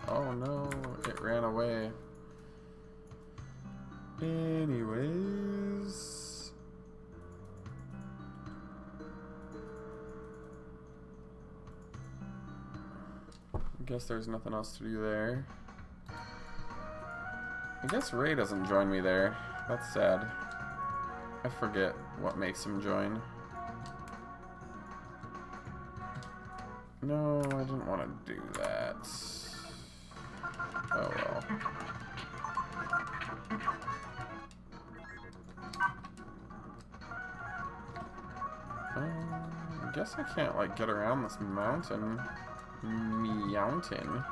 Oh no, it ran away. Anyways. I guess there's nothing else to do there. I guess Ray doesn't join me there. That's sad. I forget what makes him join. No, I didn't want to do that. Oh well. I guess I can't like get around this mountain. Meountain.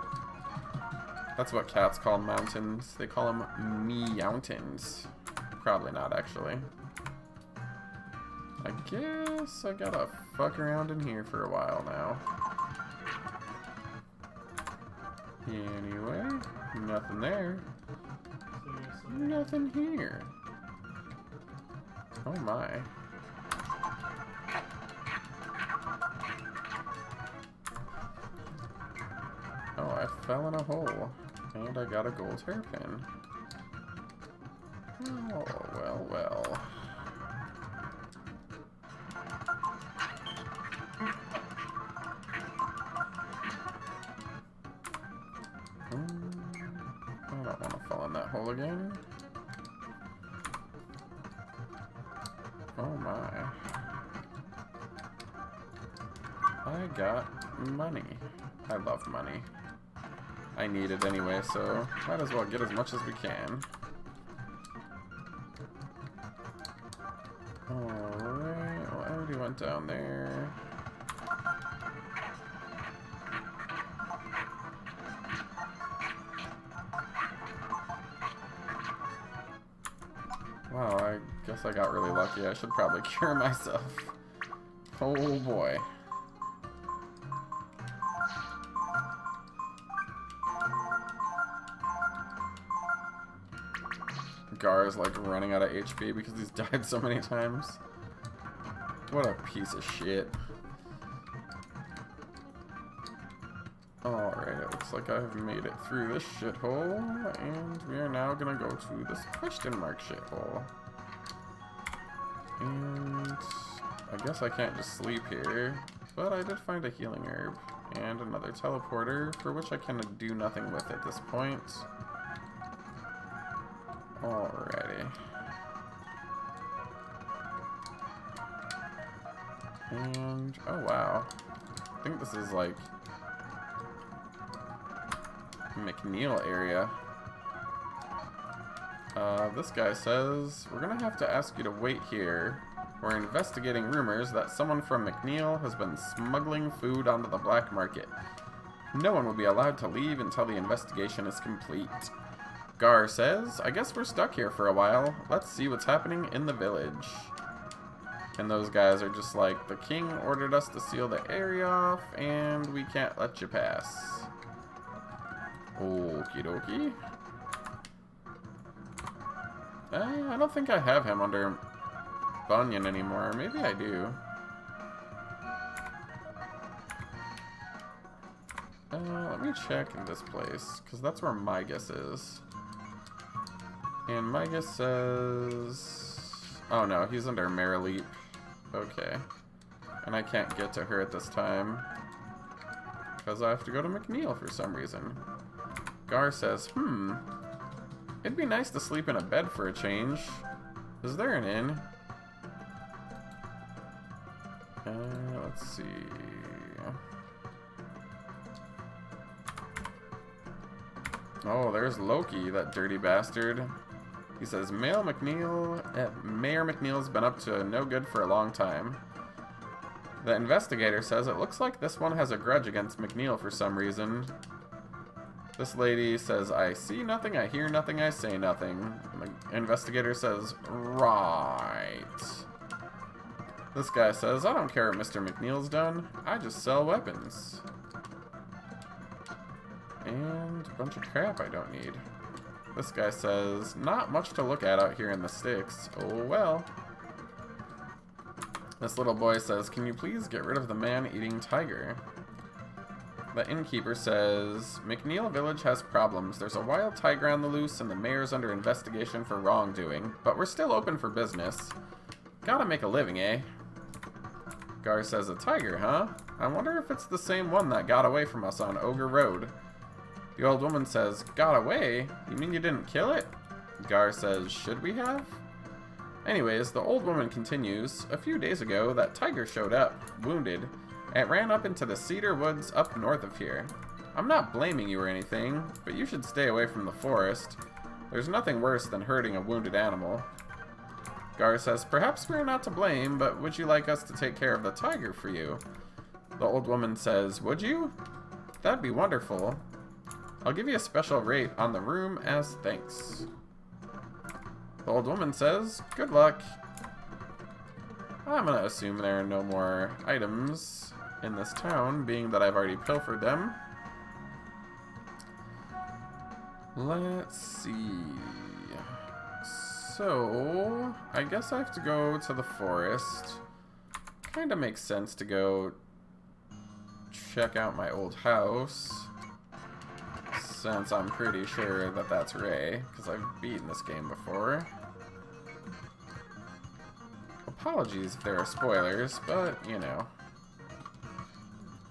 That's what cats call mountains. They call them meountains. Probably not actually. I guess I gotta fuck around in here for a while now. Anyway, nothing there. Nothing here. Oh my. Oh, I fell in a hole. And I got a gold hairpin. Oh, well, well. I don't want to fall in that hole again. Oh my. I got money. I love money. I need it anyway, so might as well get as much as we can. Alright, well, I already went down there. Wow, I guess I got really lucky. I should probably cure myself. Oh boy. Gar is like running out of HP because he's died so many times. What a piece of shit. Alright, it looks like I've made it through this shithole, and we are now gonna go to this question mark shithole. And I guess I can't just sleep here, but I did find a healing herb and another teleporter, for which I can do nothing with at this point. Alrighty. And, oh wow. I think this is like McNeil area. This guy says, we're gonna have to ask you to wait here. We're investigating rumors that someone from McNeil has been smuggling food onto the black market. No one will be allowed to leave until the investigation is complete. Gar says, I guess we're stuck here for a while. Let's see what's happening in the village. And those guys are just like, the king ordered us to seal the area off, and we can't let you pass. Okie dokie. I don't think I have him under Bunyan anymore. Maybe I do. Let me check this place, because that's where my guess is. And my guess says... Oh no, he's under Marileap. Okay. And I can't get to her at this time, because I have to go to McNeil for some reason. Gar says, it'd be nice to sleep in a bed for a change. Is there an inn? Let's see. Oh, there's Loki, that dirty bastard. He says, Mayor McNeil's been up to no good for a long time. The investigator says it looks like this one has a grudge against McNeil for some reason. This lady says, I see nothing, I hear nothing, I say nothing. And the investigator says, right. This guy says, I don't care what Mr. McNeil's done, I just sell weapons. And a bunch of crap I don't need. This guy says, not much to look at out here in the sticks. Oh well. This little boy says, can you please get rid of the man-eating tiger? The innkeeper says, McNeil Village has problems. There's a wild tiger on the loose and the mayor's under investigation for wrongdoing. But we're still open for business. Gotta make a living, eh? Gar says, a tiger, huh? I wonder if it's the same one that got away from us on Ogre Road. The old woman says, got away? You mean you didn't kill it? Gar says, should we have? Anyways, the old woman continues, a few days ago, that tiger showed up, wounded. It ran up into the cedar woods up north of here. I'm not blaming you or anything, but you should stay away from the forest. There's nothing worse than hurting a wounded animal. Gar says, perhaps we're not to blame, but would you like us to take care of the tiger for you? The old woman says, would you? That'd be wonderful. I'll give you a special rate on the room as thanks. The old woman says, good luck. I'm gonna assume there are no more items in this town, being that I've already pilfered them. Let's see. So, I guess I have to go to the forest. Kinda makes sense to go check out my old house, since I'm pretty sure that that's Ray, because I've beaten this game before. Apologies if there are spoilers, but, you know,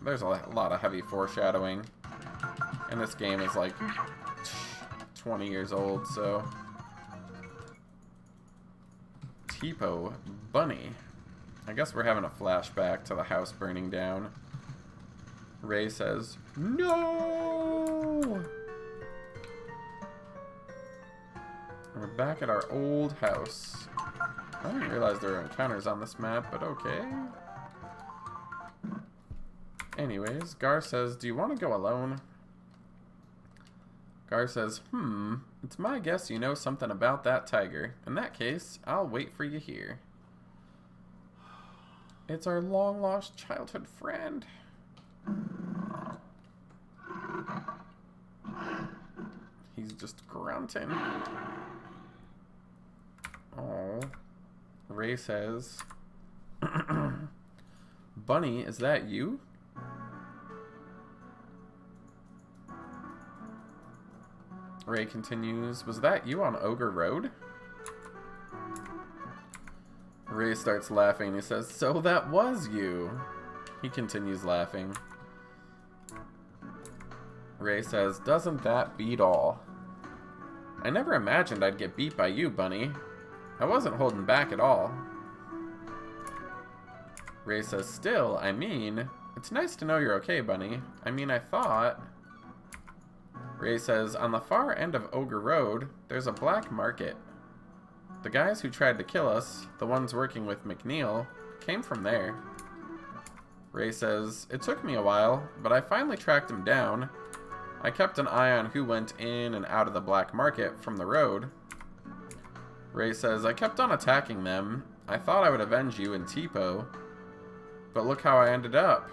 there's a lot of heavy foreshadowing, and this game is like 20 years old, so... Tipo Bunny. I guess we're having a flashback to the house burning down. Ray says, no! We're back at our old house. I didn't realize there were encounters on this map, but okay. Anyways, Gar says, do you want to go alone? Gar says, it's my guess you know something about that tiger. In that case, I'll wait for you here. It's our long-lost childhood friend. He's just grunting. Oh. Ray says, Bunny, is that you? Ray continues, was that you on Ogre Road? Ray starts laughing. He says, so that was you. He continues laughing. Ray says, doesn't that beat all? I never imagined I'd get beat by you, Bunny. I wasn't holding back at all. Ray says, still, I mean, it's nice to know you're okay, Bunny. I mean, I thought... Ray says, on the far end of Ogre Road, there's a black market. The guys who tried to kill us, the ones working with McNeil, came from there. Ray says, it took me a while, but I finally tracked him down. I kept an eye on who went in and out of the black market from the road. Ray says, I kept on attacking them. I thought I would avenge you and Tipo. But look how I ended up.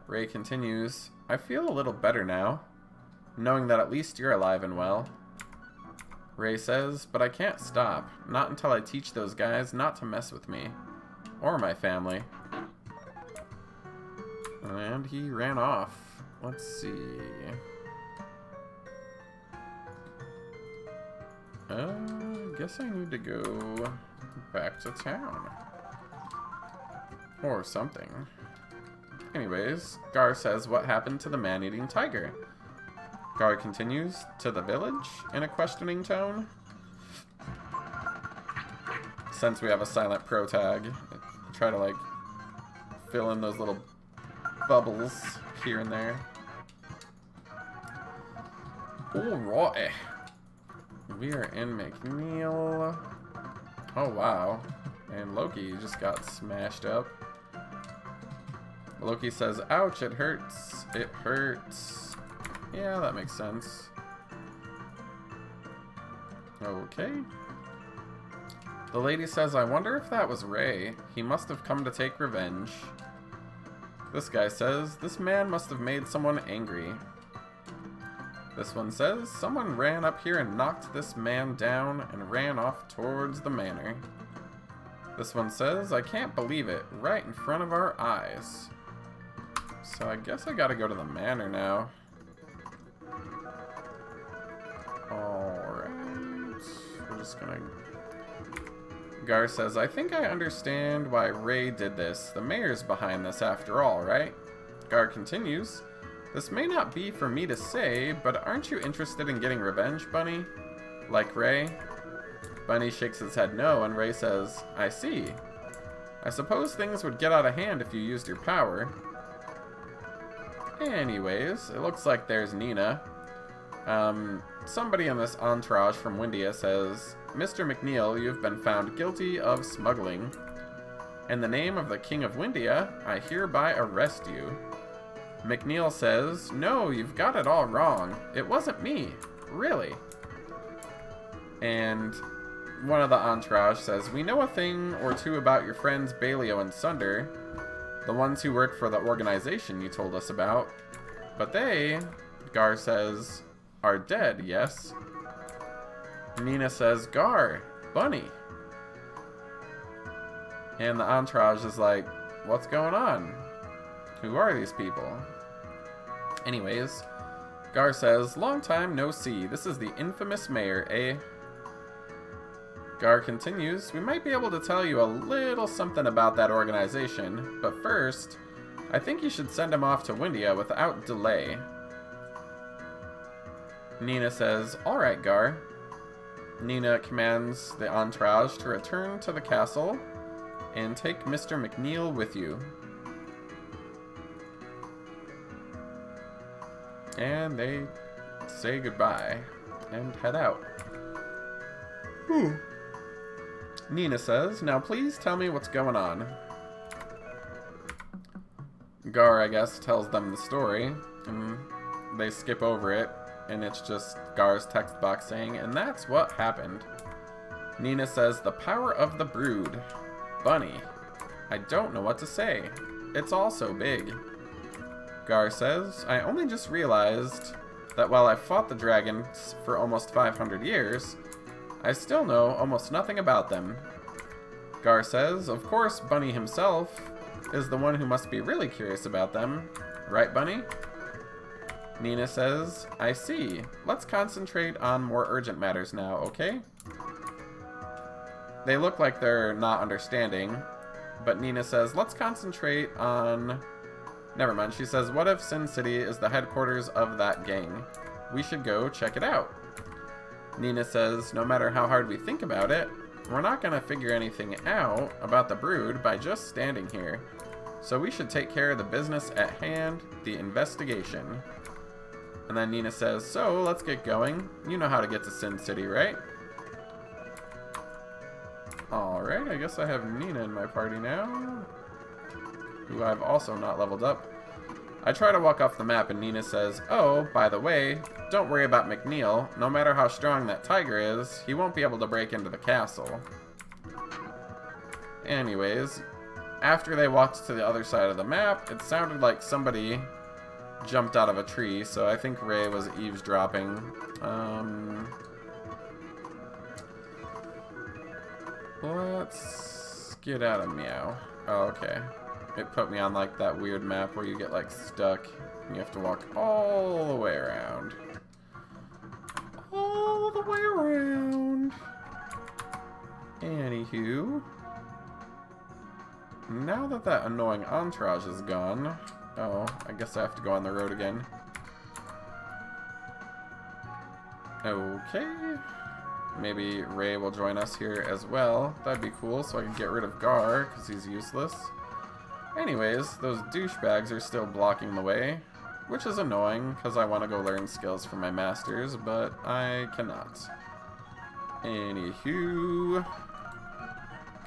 Ray continues, I feel a little better now, knowing that at least you're alive and well. Ray says, but I can't stop. Not until I teach those guys not to mess with me. Or my family. And he ran off. Let's see. Guess I need to go back to town. Or something. Anyways, Gar says what happened to the man-eating tiger. Gar continues, to the village, in a questioning tone. Since we have a silent pro tag, try to like fill in those little bubbles here and there. Alright. We are in McNeil. Oh wow. And Loki just got smashed up. Loki says, ouch, it hurts. It hurts. Yeah, that makes sense. Okay. The lady says, I wonder if that was Ray. He must have come to take revenge. This guy says, this man must have made someone angry. This one says, someone ran up here and knocked this man down and ran off towards the manor. This one says, I can't believe it, right in front of our eyes. So I guess I gotta go to the manor now. Alright. We're just gonna... Gar says, I think I understand why Ray did this. The mayor's behind this after all, right? Gar continues, this may not be for me to say, but aren't you interested in getting revenge, Bunny? Like Ray? Bunny shakes his head no, and Ray says, I see. I suppose things would get out of hand if you used your power. Anyways, it looks like there's Nina. Somebody in this entourage from Windia says, Mr. McNeil, you've been found guilty of smuggling. In the name of the King of Windia, I hereby arrest you. McNeil says, no, you've got it all wrong. It wasn't me. Really. And one of the entourage says, we know a thing or two about your friends Baleo and Sunder, the ones who work for the organization you told us about. But they, Gar says, are dead, yes? Nina says, Gar, Bunny. And the entourage is like, what's going on? Who are these people? Anyways, Gar says, long time no see. This is the infamous mayor, eh? Gar continues, we might be able to tell you a little something about that organization, but first, I think you should send him off to Windia without delay. Nina says, alright, Gar. Nina commands the entourage to return to the castle and take Mr. McNeil with you. And they say goodbye and head out. Nina says, now please tell me what's going on. Gar, I guess, tells them the story, and they skip over it, and it's just Gar's text box saying, and that's what happened. Nina says, the power of the brood. Bunny. I don't know what to say. It's all so big. Gar says, I only just realized that while I fought the dragons for almost 500 years, I still know almost nothing about them. Gar says, of course, Bunny himself is the one who must be really curious about them. Right, Bunny? Nina says, I see. Let's concentrate on more urgent matters now, okay? They look like they're not understanding, but Nina says, let's concentrate on... Never mind, she says, what if Sin City is the headquarters of that gang? We should go check it out. Nina says, no matter how hard we think about it, we're not going to figure anything out about the brood by just standing here. So we should take care of the business at hand, the investigation. And then Nina says, so let's get going. You know how to get to Sin City, right? Alright, I guess I have Nina in my party now, who I've also not leveled up. I try to walk off the map and Nina says, oh, by the way, don't worry about McNeil. No matter how strong that tiger is, he won't be able to break into the castle. Anyways, after they walked to the other side of the map, it sounded like somebody jumped out of a tree, so I think Ray was eavesdropping. Let's get out of Meow. Oh, okay. It put me on like that weird map where you get like stuck and you have to walk all the way around. All the way around. Anywho. Now that that annoying entourage is gone. Oh, I guess I have to go on the road again. Okay. Maybe Ray will join us here as well. That'd be cool, so I can get rid of Gar, because he's useless. Anyways, those douchebags are still blocking the way, which is annoying, because I want to go learn skills for my masters, but I cannot. Anywho,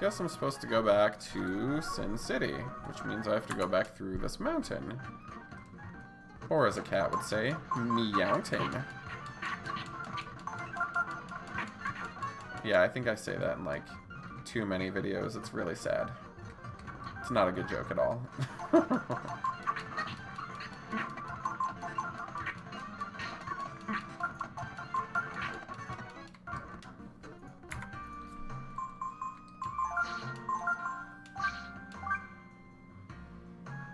guess I'm supposed to go back to Sin City, which means I have to go back through this mountain. Or as a cat would say, meowting. Yeah, I think I say that in like too many videos. It's really sad. It's not a good joke at all.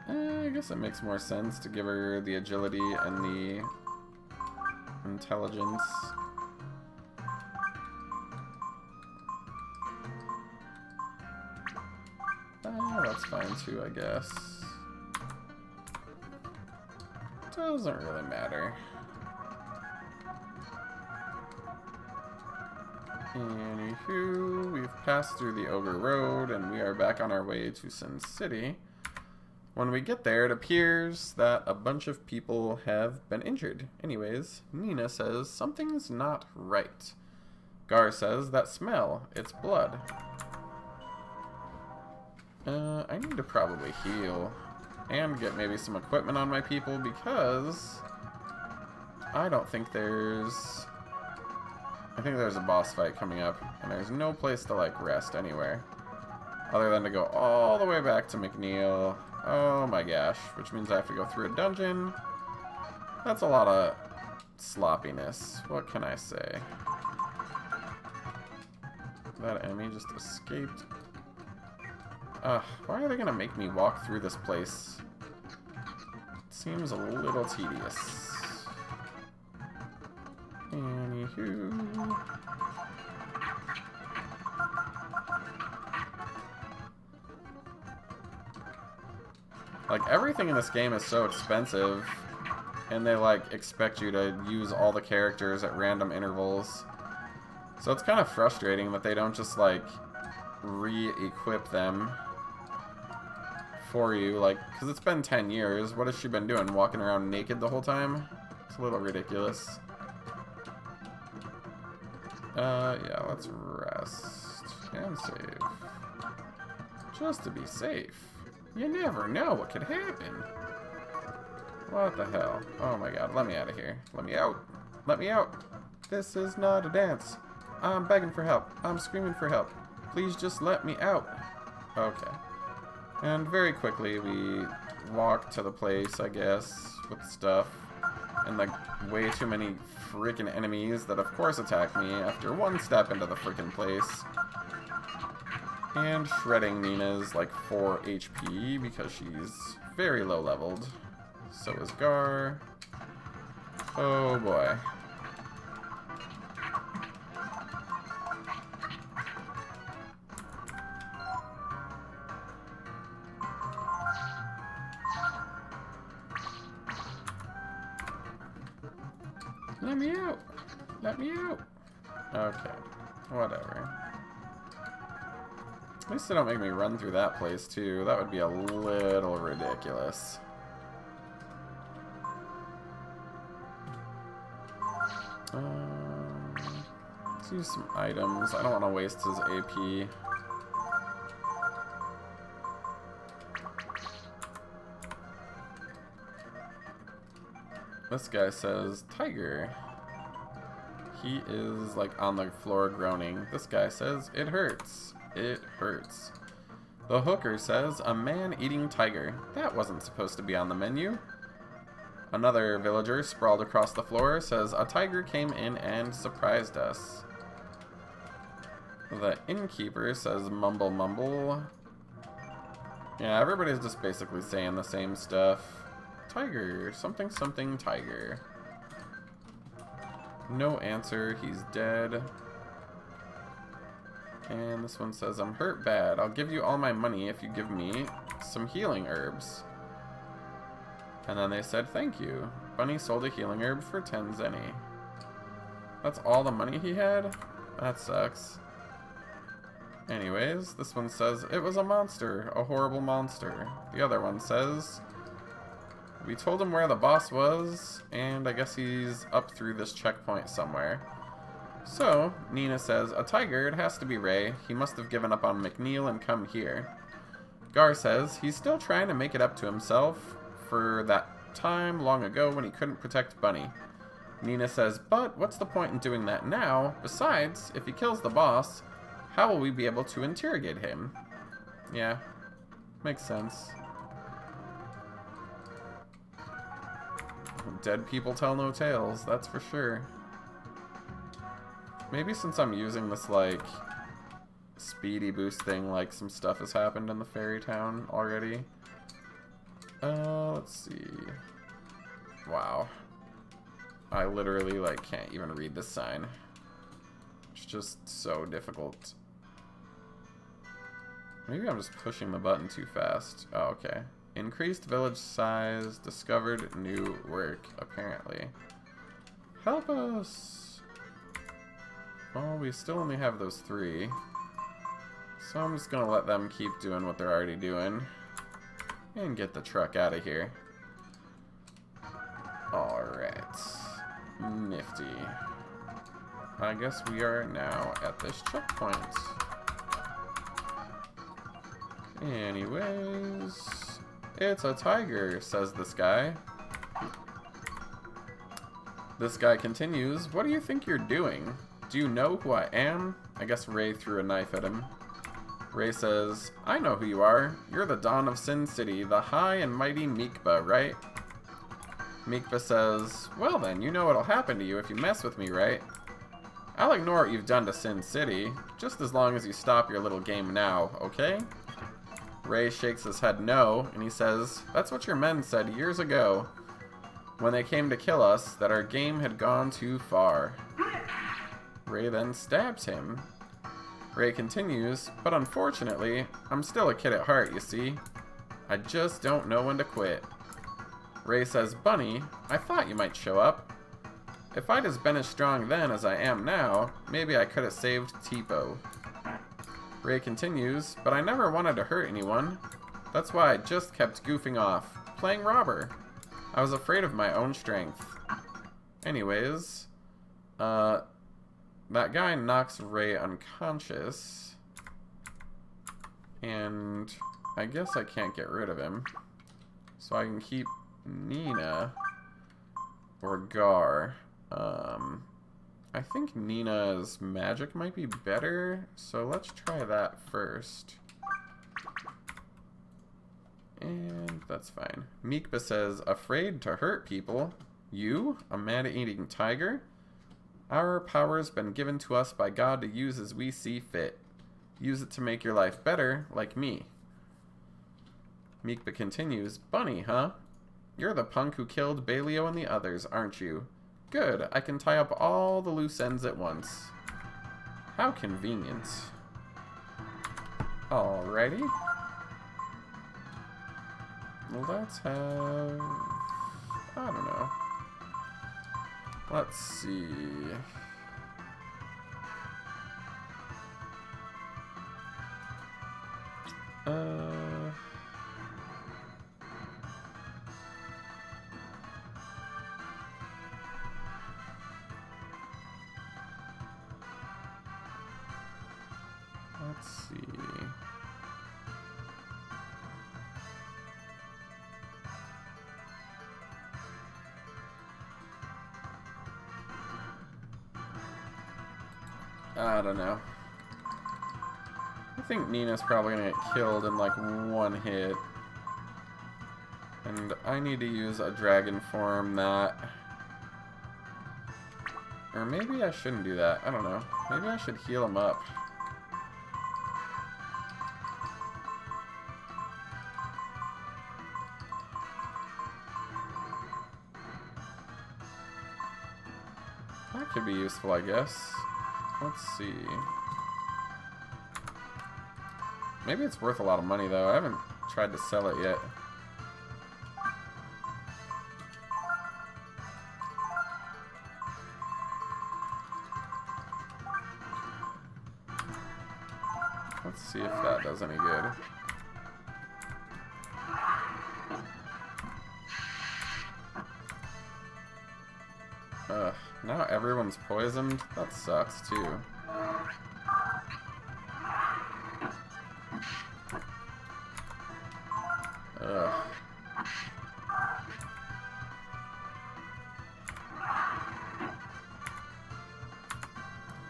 I guess it makes more sense to give her the agility and the intelligence. That's fine too, I guess. Doesn't really matter. Anywho, we've passed through the Ogre Road and we are back on our way to Sin City. When we get there, it appears that a bunch of people have been injured. Anyways, Nina says something's not right. Gar says, that smell, it's blood. I need to probably heal and get maybe some equipment on my people because I don't think there's... I think there's a boss fight coming up and there's no place to like rest anywhere other than to go all the way back to McNeil. Oh my gosh, which means I have to go through a dungeon. That's a lot of sloppiness. What can I say? That enemy just escaped. Why are they gonna make me walk through this place? It seems a little tedious. Anywho. Like, everything in this game is so expensive, and they, like, expect you to use all the characters at random intervals. So it's kind of frustrating that they don't just, like, re-equip them for you, like, because it's been 10 years. What has she been doing? Walking around naked the whole time? It's a little ridiculous. Yeah, let's rest and save. Just to be safe. You never know what could happen. What the hell? Oh my god, let me out of here. Let me out. Let me out. This is not a dance. I'm begging for help. I'm screaming for help. Please just let me out. Okay. And very quickly we walk to the place, I guess, with stuff. And like way too many freaking enemies that of course attack me after one step into the freaking place. And shredding Nina's like 4 HP because she's very low leveled. So is Gar. Oh boy. Let me out! Let me out! Okay. Whatever. At least they don't make me run through that place too. That would be a little ridiculous. Let's use some items. I don't want to waste his AP. This guy says, Tiger. He is like on the floor groaning. This guy says, it hurts. It hurts. The hooker says, a man eating tiger. That wasn't supposed to be on the menu. Another villager sprawled across the floor says, a tiger came in and surprised us. The innkeeper says, mumble mumble. Yeah, everybody's just basically saying the same stuff. Tiger, something something tiger. No answer, he's dead. And this one says, I'm hurt bad. I'll give you all my money if you give me some healing herbs. And then they said, thank you. Bunny sold a healing herb for 10 zenny. That's all the money he had? That sucks. Anyways, this one says, it was a monster, a horrible monster. The other one says, we told him where the boss was, and I guess he's up through this checkpoint somewhere. So, Nina says, a tiger, it has to be Ray. He must have given up on McNeil and come here. Gar says, he's still trying to make it up to himself for that time long ago when he couldn't protect Bunny. Nina says, but what's the point in doing that now? Besides, if he kills the boss, how will we be able to interrogate him? Yeah, makes sense. Dead people tell no tales, that's for sure. Maybe since I'm using this, like, speedy boost thing, like, some stuff has happened in the fairy town already. Let's see. Wow. I literally, like, can't even read this sign. It's just so difficult. Maybe I'm just pushing the button too fast. Oh, okay. Increased village size, discovered new work, apparently. Help us! Well, we still only have those 3. So I'm just gonna let them keep doing what they're already doing. And get the truck out of here. Alright. Nifty. I guess we are now at this checkpoint. Anyways, it's a tiger, says this guy. This guy continues, what do you think you're doing? Do you know who I am? I guess Ray threw a knife at him. Ray says, I know who you are. You're the Dawn of Sin City, the high and mighty Meekba, right? Meekba says, well then, you know what'll happen to you if you mess with me, right? I'll ignore what you've done to Sin City, just as long as you stop your little game now, okay? Ray shakes his head no, and he says, that's what your men said years ago, when they came to kill us, that our game had gone too far. Ray then stabs him. Ray continues, but unfortunately, I'm still a kid at heart, you see. I just don't know when to quit. Ray says, Bunny, I thought you might show up. If I'd have been as strong then as I am now, maybe I could have saved Tipo. Ray continues, but I never wanted to hurt anyone. That's why I just kept goofing off, playing robber. I was afraid of my own strength. Anyways, that guy knocks Ray unconscious, and I guess I can't get rid of him, so I can keep Nina or Gar. I think Nina's magic might be better, so let's try that first. And that's fine. Meekba says, afraid to hurt people? You? A man-eating tiger? Our power's been given to us by God to use as we see fit. Use it to make your life better, like me. Meekba continues, Bunny, huh? You're the punk who killed Baleo and the others, aren't you? Good, I can tie up all the loose ends at once. How convenient. Alrighty. Let's have... I don't know. Let's see... Let's see... I don't know. I think Nina's probably gonna get killed in like one hit. And I need to use a dragon form that... Or maybe I shouldn't do that. I don't know. Maybe I should heal him up. That could be useful, I guess. Let's see. Maybe it's worth a lot of money, though. I haven't tried to sell it yet. Let's see if that does any good. Ugh, now everyone's poisoned? That sucks, too. Ugh.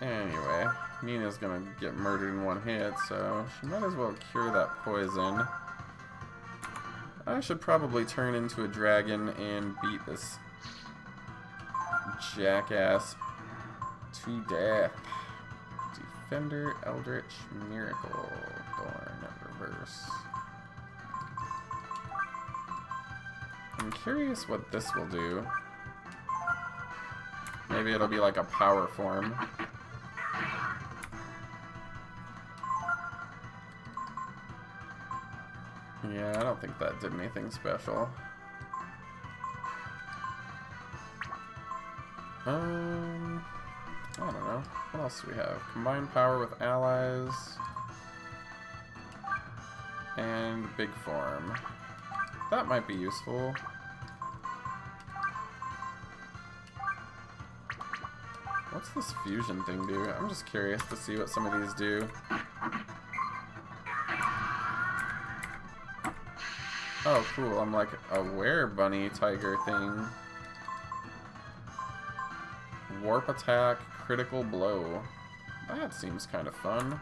Anyway, Nina's gonna get murdered in one hit, so she might as well cure that poison. I should probably turn into a dragon and beat this jackass to death. Defender, Eldritch, Miracle, Thorn, Reverse. I'm curious what this will do. Maybe it'll be like a power form. Yeah, I don't think that did anything special. I don't know. What else do we have? Combined power with allies. And big form. That might be useful. What's this fusion thing do? I'm just curious to see what some of these do. Oh, cool. I'm like a were-bunny tiger thing. Warp attack, critical blow. That seems kind of fun.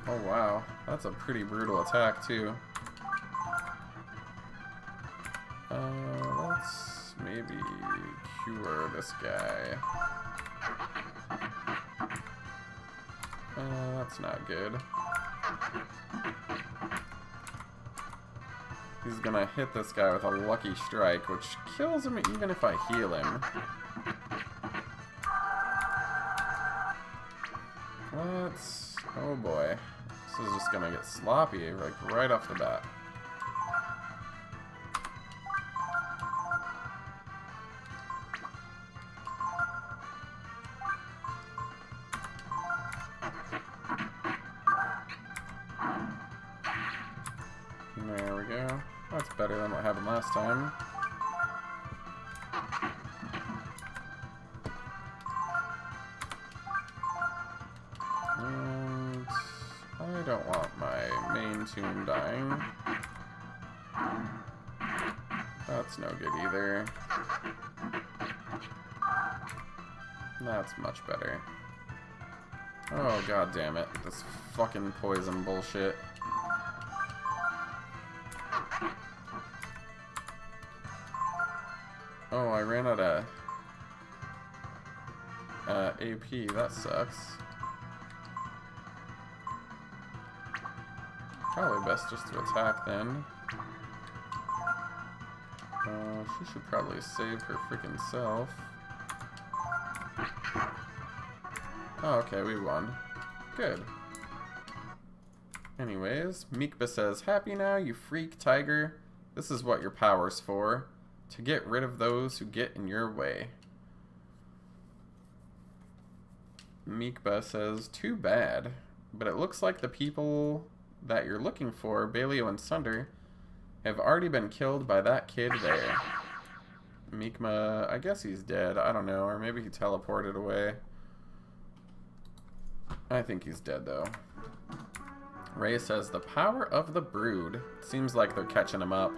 Oh wow, that's a pretty brutal attack too. Let's maybe cure this guy. That's not good. He's gonna hit this guy with a lucky strike, which kills him even if I heal him. Let's... oh boy. This is just gonna get sloppy, like, right off the bat. There we go. That's better than what happened last time. my main tomb dying. That's no good either. That's much better. Oh, god damn it. This fucking poison bullshit. Oh, I ran out of AP. That sucks. Probably best just to attack then. She should probably save her freaking self. Oh, okay, we won. Good. Anyways, Mikba says, "Happy now, you freak tiger? This is what your power's for. To get rid of those who get in your way." Mikba says, "Too bad. But it looks like the people that you're looking for, Baleo and Sunder, have already been killed by that kid there." Mikma, I guess he's dead. I don't know. Or maybe he teleported away. I think he's dead, though. Ray says, "The power of the brood." Seems like they're catching him up.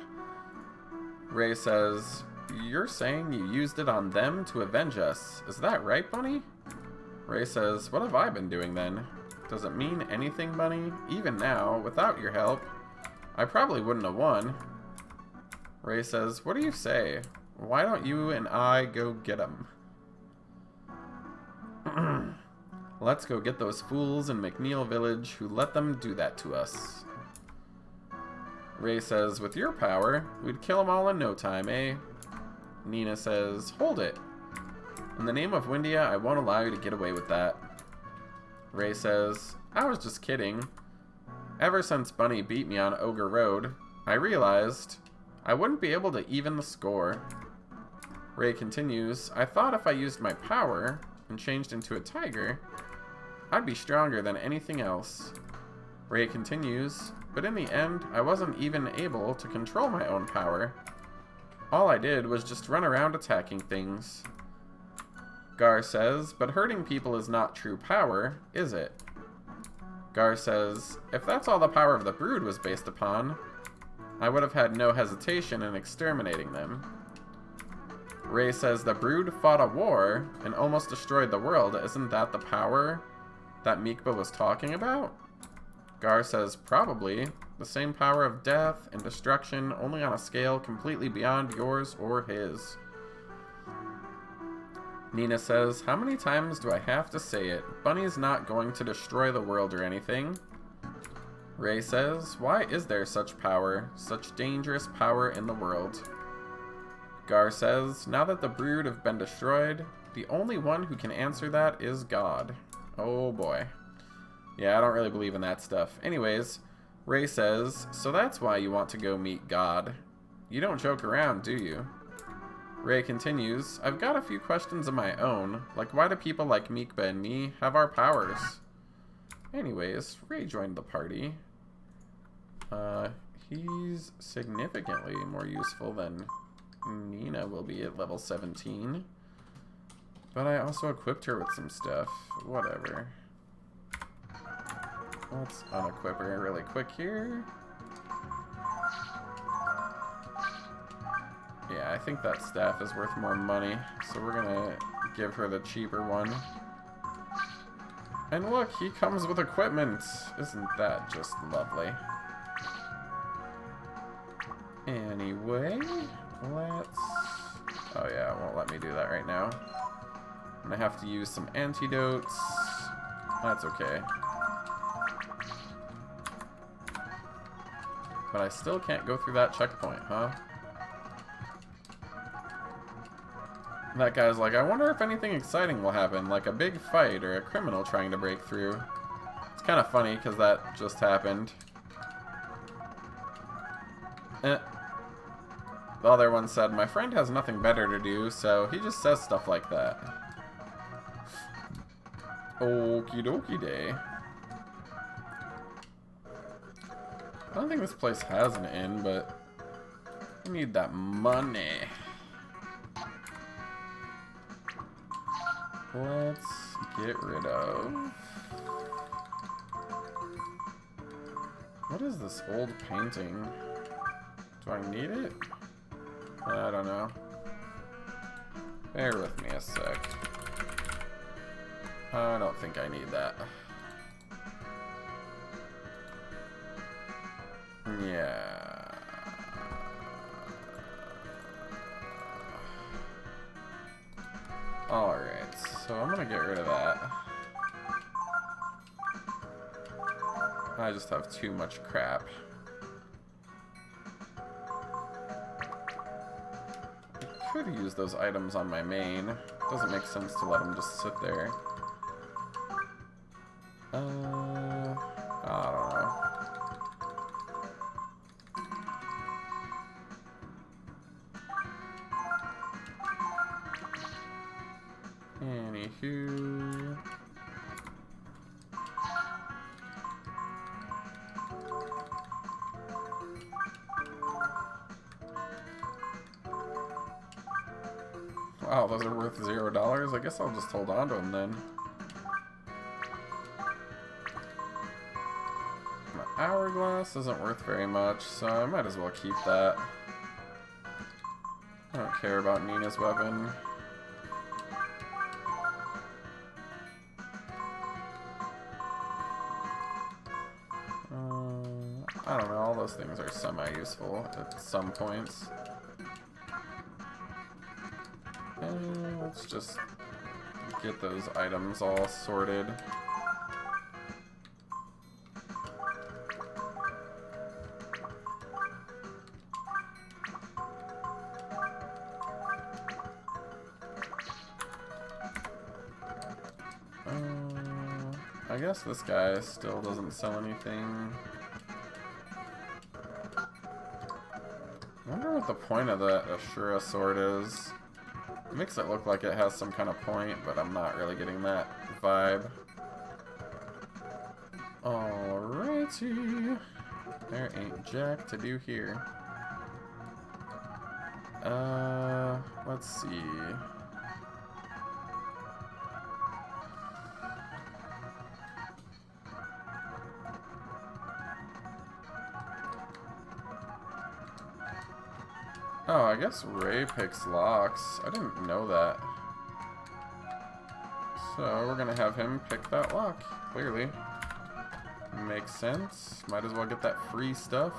Ray says, "You're saying you used it on them to avenge us. Is that right, Bunny?" Ray says, "What have I been doing then? Does it mean anything, Bunny? Even now, without your help, I probably wouldn't have won." Ray says, "What do you say? Why don't you and I go get him?" "Let's go get those fools in McNeil Village who let them do that to us." Ray says, "With your power, we'd kill them all in no time, eh?" Nina says, "Hold it. In the name of Windia, I won't allow you to get away with that." Ray says, "I was just kidding. Ever since Bunny beat me on Ogre Road, I realized I wouldn't be able to even the score." Ray continues, "I thought if I used my power and changed into a tiger, I'd be stronger than anything else." Ray continues, "But in the end, I wasn't even able to control my own power. All I did was just run around attacking things." Gar says, "But hurting people is not true power, is it?" Gar says, "If that's all the power of the brood was based upon, I would have had no hesitation in exterminating them." Ray says, "The brood fought a war and almost destroyed the world. Isn't that the power that Mikba was talking about?" Gar says, "Probably. The same power of death and destruction, only on a scale completely beyond yours or his." Nina says, "How many times do I have to say it? Bunny's not going to destroy the world or anything." Ray says, "Why is there such power, such dangerous power in the world?" Gar says, "Now that the brood have been destroyed, the only one who can answer that is God." Oh boy. Yeah, I don't really believe in that stuff. Anyways, Ray says, "So that's why you want to go meet God. You don't joke around, do you?" Ray continues, "I've got a few questions of my own, like why do people like Mikba and me have our powers?" Anyways, Ray joined the party. He's significantly more useful than Nina will be at level 17. But I also equipped her with some stuff. Whatever. Let's unequip her really quick here. Yeah, I think that staff is worth more money, so we're gonna give her the cheaper one. And look, he comes with equipment! Isn't that just lovely? Anyway, let's... Oh yeah, it won't let me do that right now. I'm gonna have to use some antidotes. That's okay. But I still can't go through that checkpoint, huh? That guy's like, I wonder if anything exciting will happen, like a big fight or a criminal trying to break through. It's kind of funny because that just happened. The other one said, my friend has nothing better to do, so he just says stuff like that. Okie dokie day. I don't think this place has an inn, but I need that money. Let's get rid of What is this old painting? Do I need it? I don't know. Bear with me a sec. I don't think I need that. Yeah. Alright, so I'm gonna get rid of that. I just have too much crap. I could use those items on my main. Doesn't make sense to let them just sit there. I don't know. Anywho. Wow, those are worth $0. I guess I'll just hold on to them then. My hourglass isn't worth very much, so I might as well keep that. I don't care about Nina's weapon. I don't know, all those things are semi-useful at some points. Let's just get those items all sorted. I guess this guy still doesn't sell anything. I wonder what the point of that Ashura sword is. It makes it look like it has some kind of point, but I'm not really getting that vibe. Alrighty. There ain't jack to do here. Let's see. Oh, I guess Ray picks locks. I didn't know that. So we're gonna have him pick that lock, clearly. Makes sense. Might as well get that free stuff.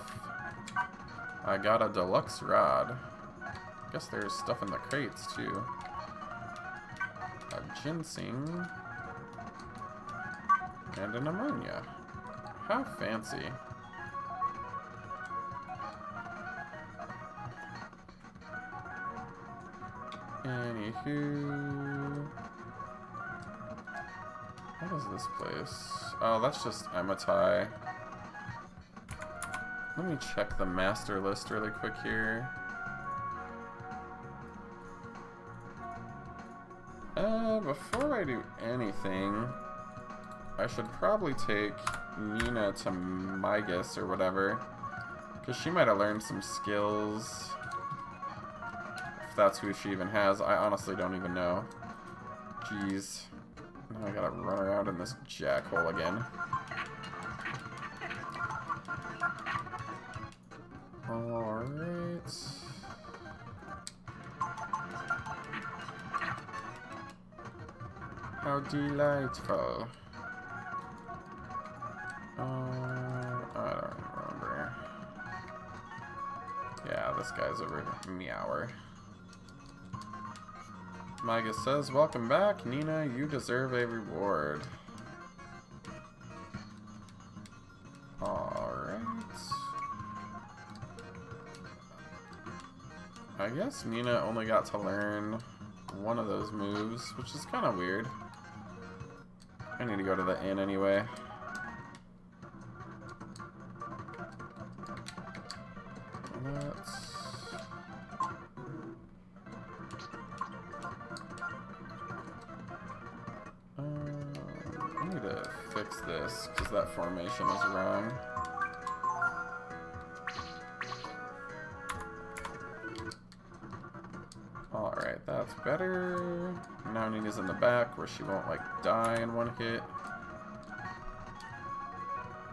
I got a deluxe rod. Guess there's stuff in the crates too. A ginseng. And an ammonia. How fancy. Anywho, what is this place? Oh, that's just Ematai. Let me check the master list really quick here. Before I do anything, I should probably take Nina to Migas or whatever, because she might have learned some skills. That's who she even has. I honestly don't even know. Jeez. Now I gotta run around in this jackhole again. Alright. How delightful. I don't remember. Yeah, this guy's over Meower. Migas says, welcome back, Nina. You deserve a reward. Alright. I guess Nina only got to learn one of those moves, which is kind of weird. I need to go to the inn anyway. I need to fix this because that formation is wrong. Alright, that's better. Now Nina's in the back where she won't like die in one hit.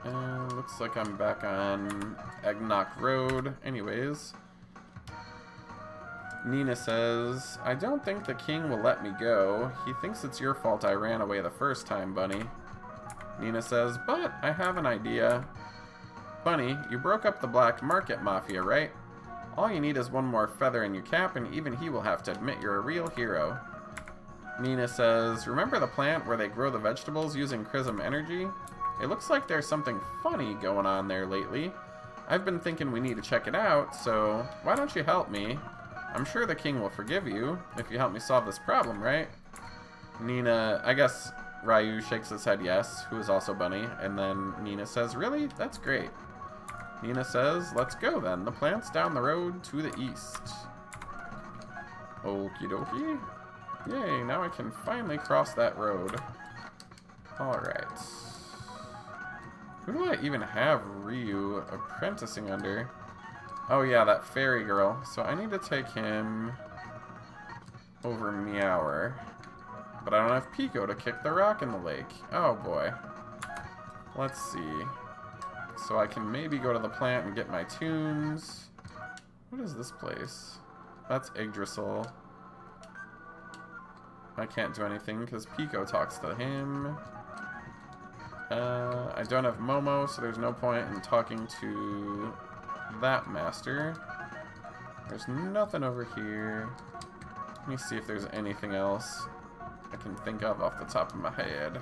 And looks like I'm back on Eggnock Road. Anyways, Nina says, I don't think the king will let me go. He thinks it's your fault I ran away the first time, Bunny. Nina says, but I have an idea. Bunny, you broke up the black market mafia, right? All you need is one more feather in your cap, and even he will have to admit you're a real hero. Nina says, remember the plant where they grow the vegetables using Chrism energy? It looks like there's something funny going on there lately. I've been thinking we need to check it out, so why don't you help me? I'm sure the king will forgive you if you help me solve this problem, right? Nina, I guess Ryu shakes his head yes, who is also Bunny, and then Nina says, really? That's great. Nina says, let's go then. The plant's down the road to the east. Okie dokie. Yay, now I can finally cross that road. Alright. Who do I even have Ryu apprenticing under? Oh yeah, that fairy girl. So I need to take him over Meower. But I don't have Pico to kick the rock in the lake. Oh boy. Let's see. So I can maybe go to the plant and get my tunes. What is this place? That's Yggdrasil. I can't do anything because Pico talks to him. I don't have Momo, so there's no point in talking to that master. There's nothing over here. Let me see if there's anything else I can think of off the top of my head.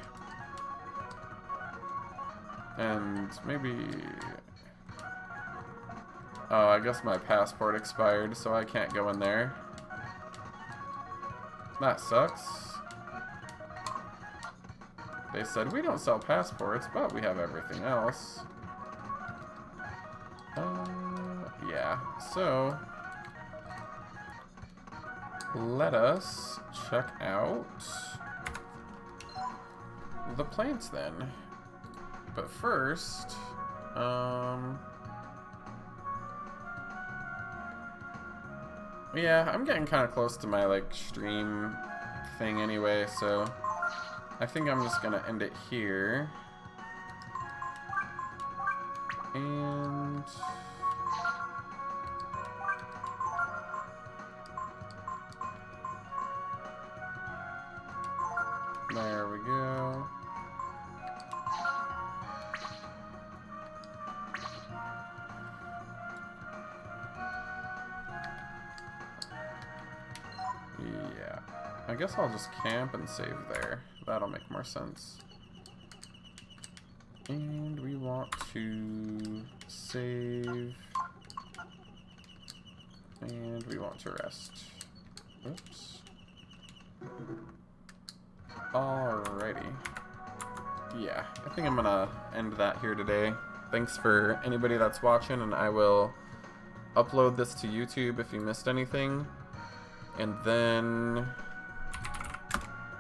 And maybe... Oh, I guess my passport expired, so I can't go in there. That sucks. They said, we don't sell passports, but we have everything else. Yeah. So, let us check out the plants then. But first, yeah, I'm getting kind of close to my, like, stream thing anyway, so I think I'm just gonna end it here. And there we go. Yeah, I guess I'll just camp and save there. That'll make more sense. And we want to save. And we want to rest. Oops. Alrighty. Yeah, I think I'm gonna end that here today. Thanks for anybody that's watching, and I will upload this to YouTube if you missed anything. And then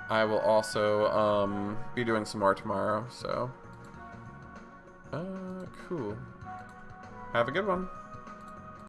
I will also be doing some more tomorrow, so cool. Have a good one.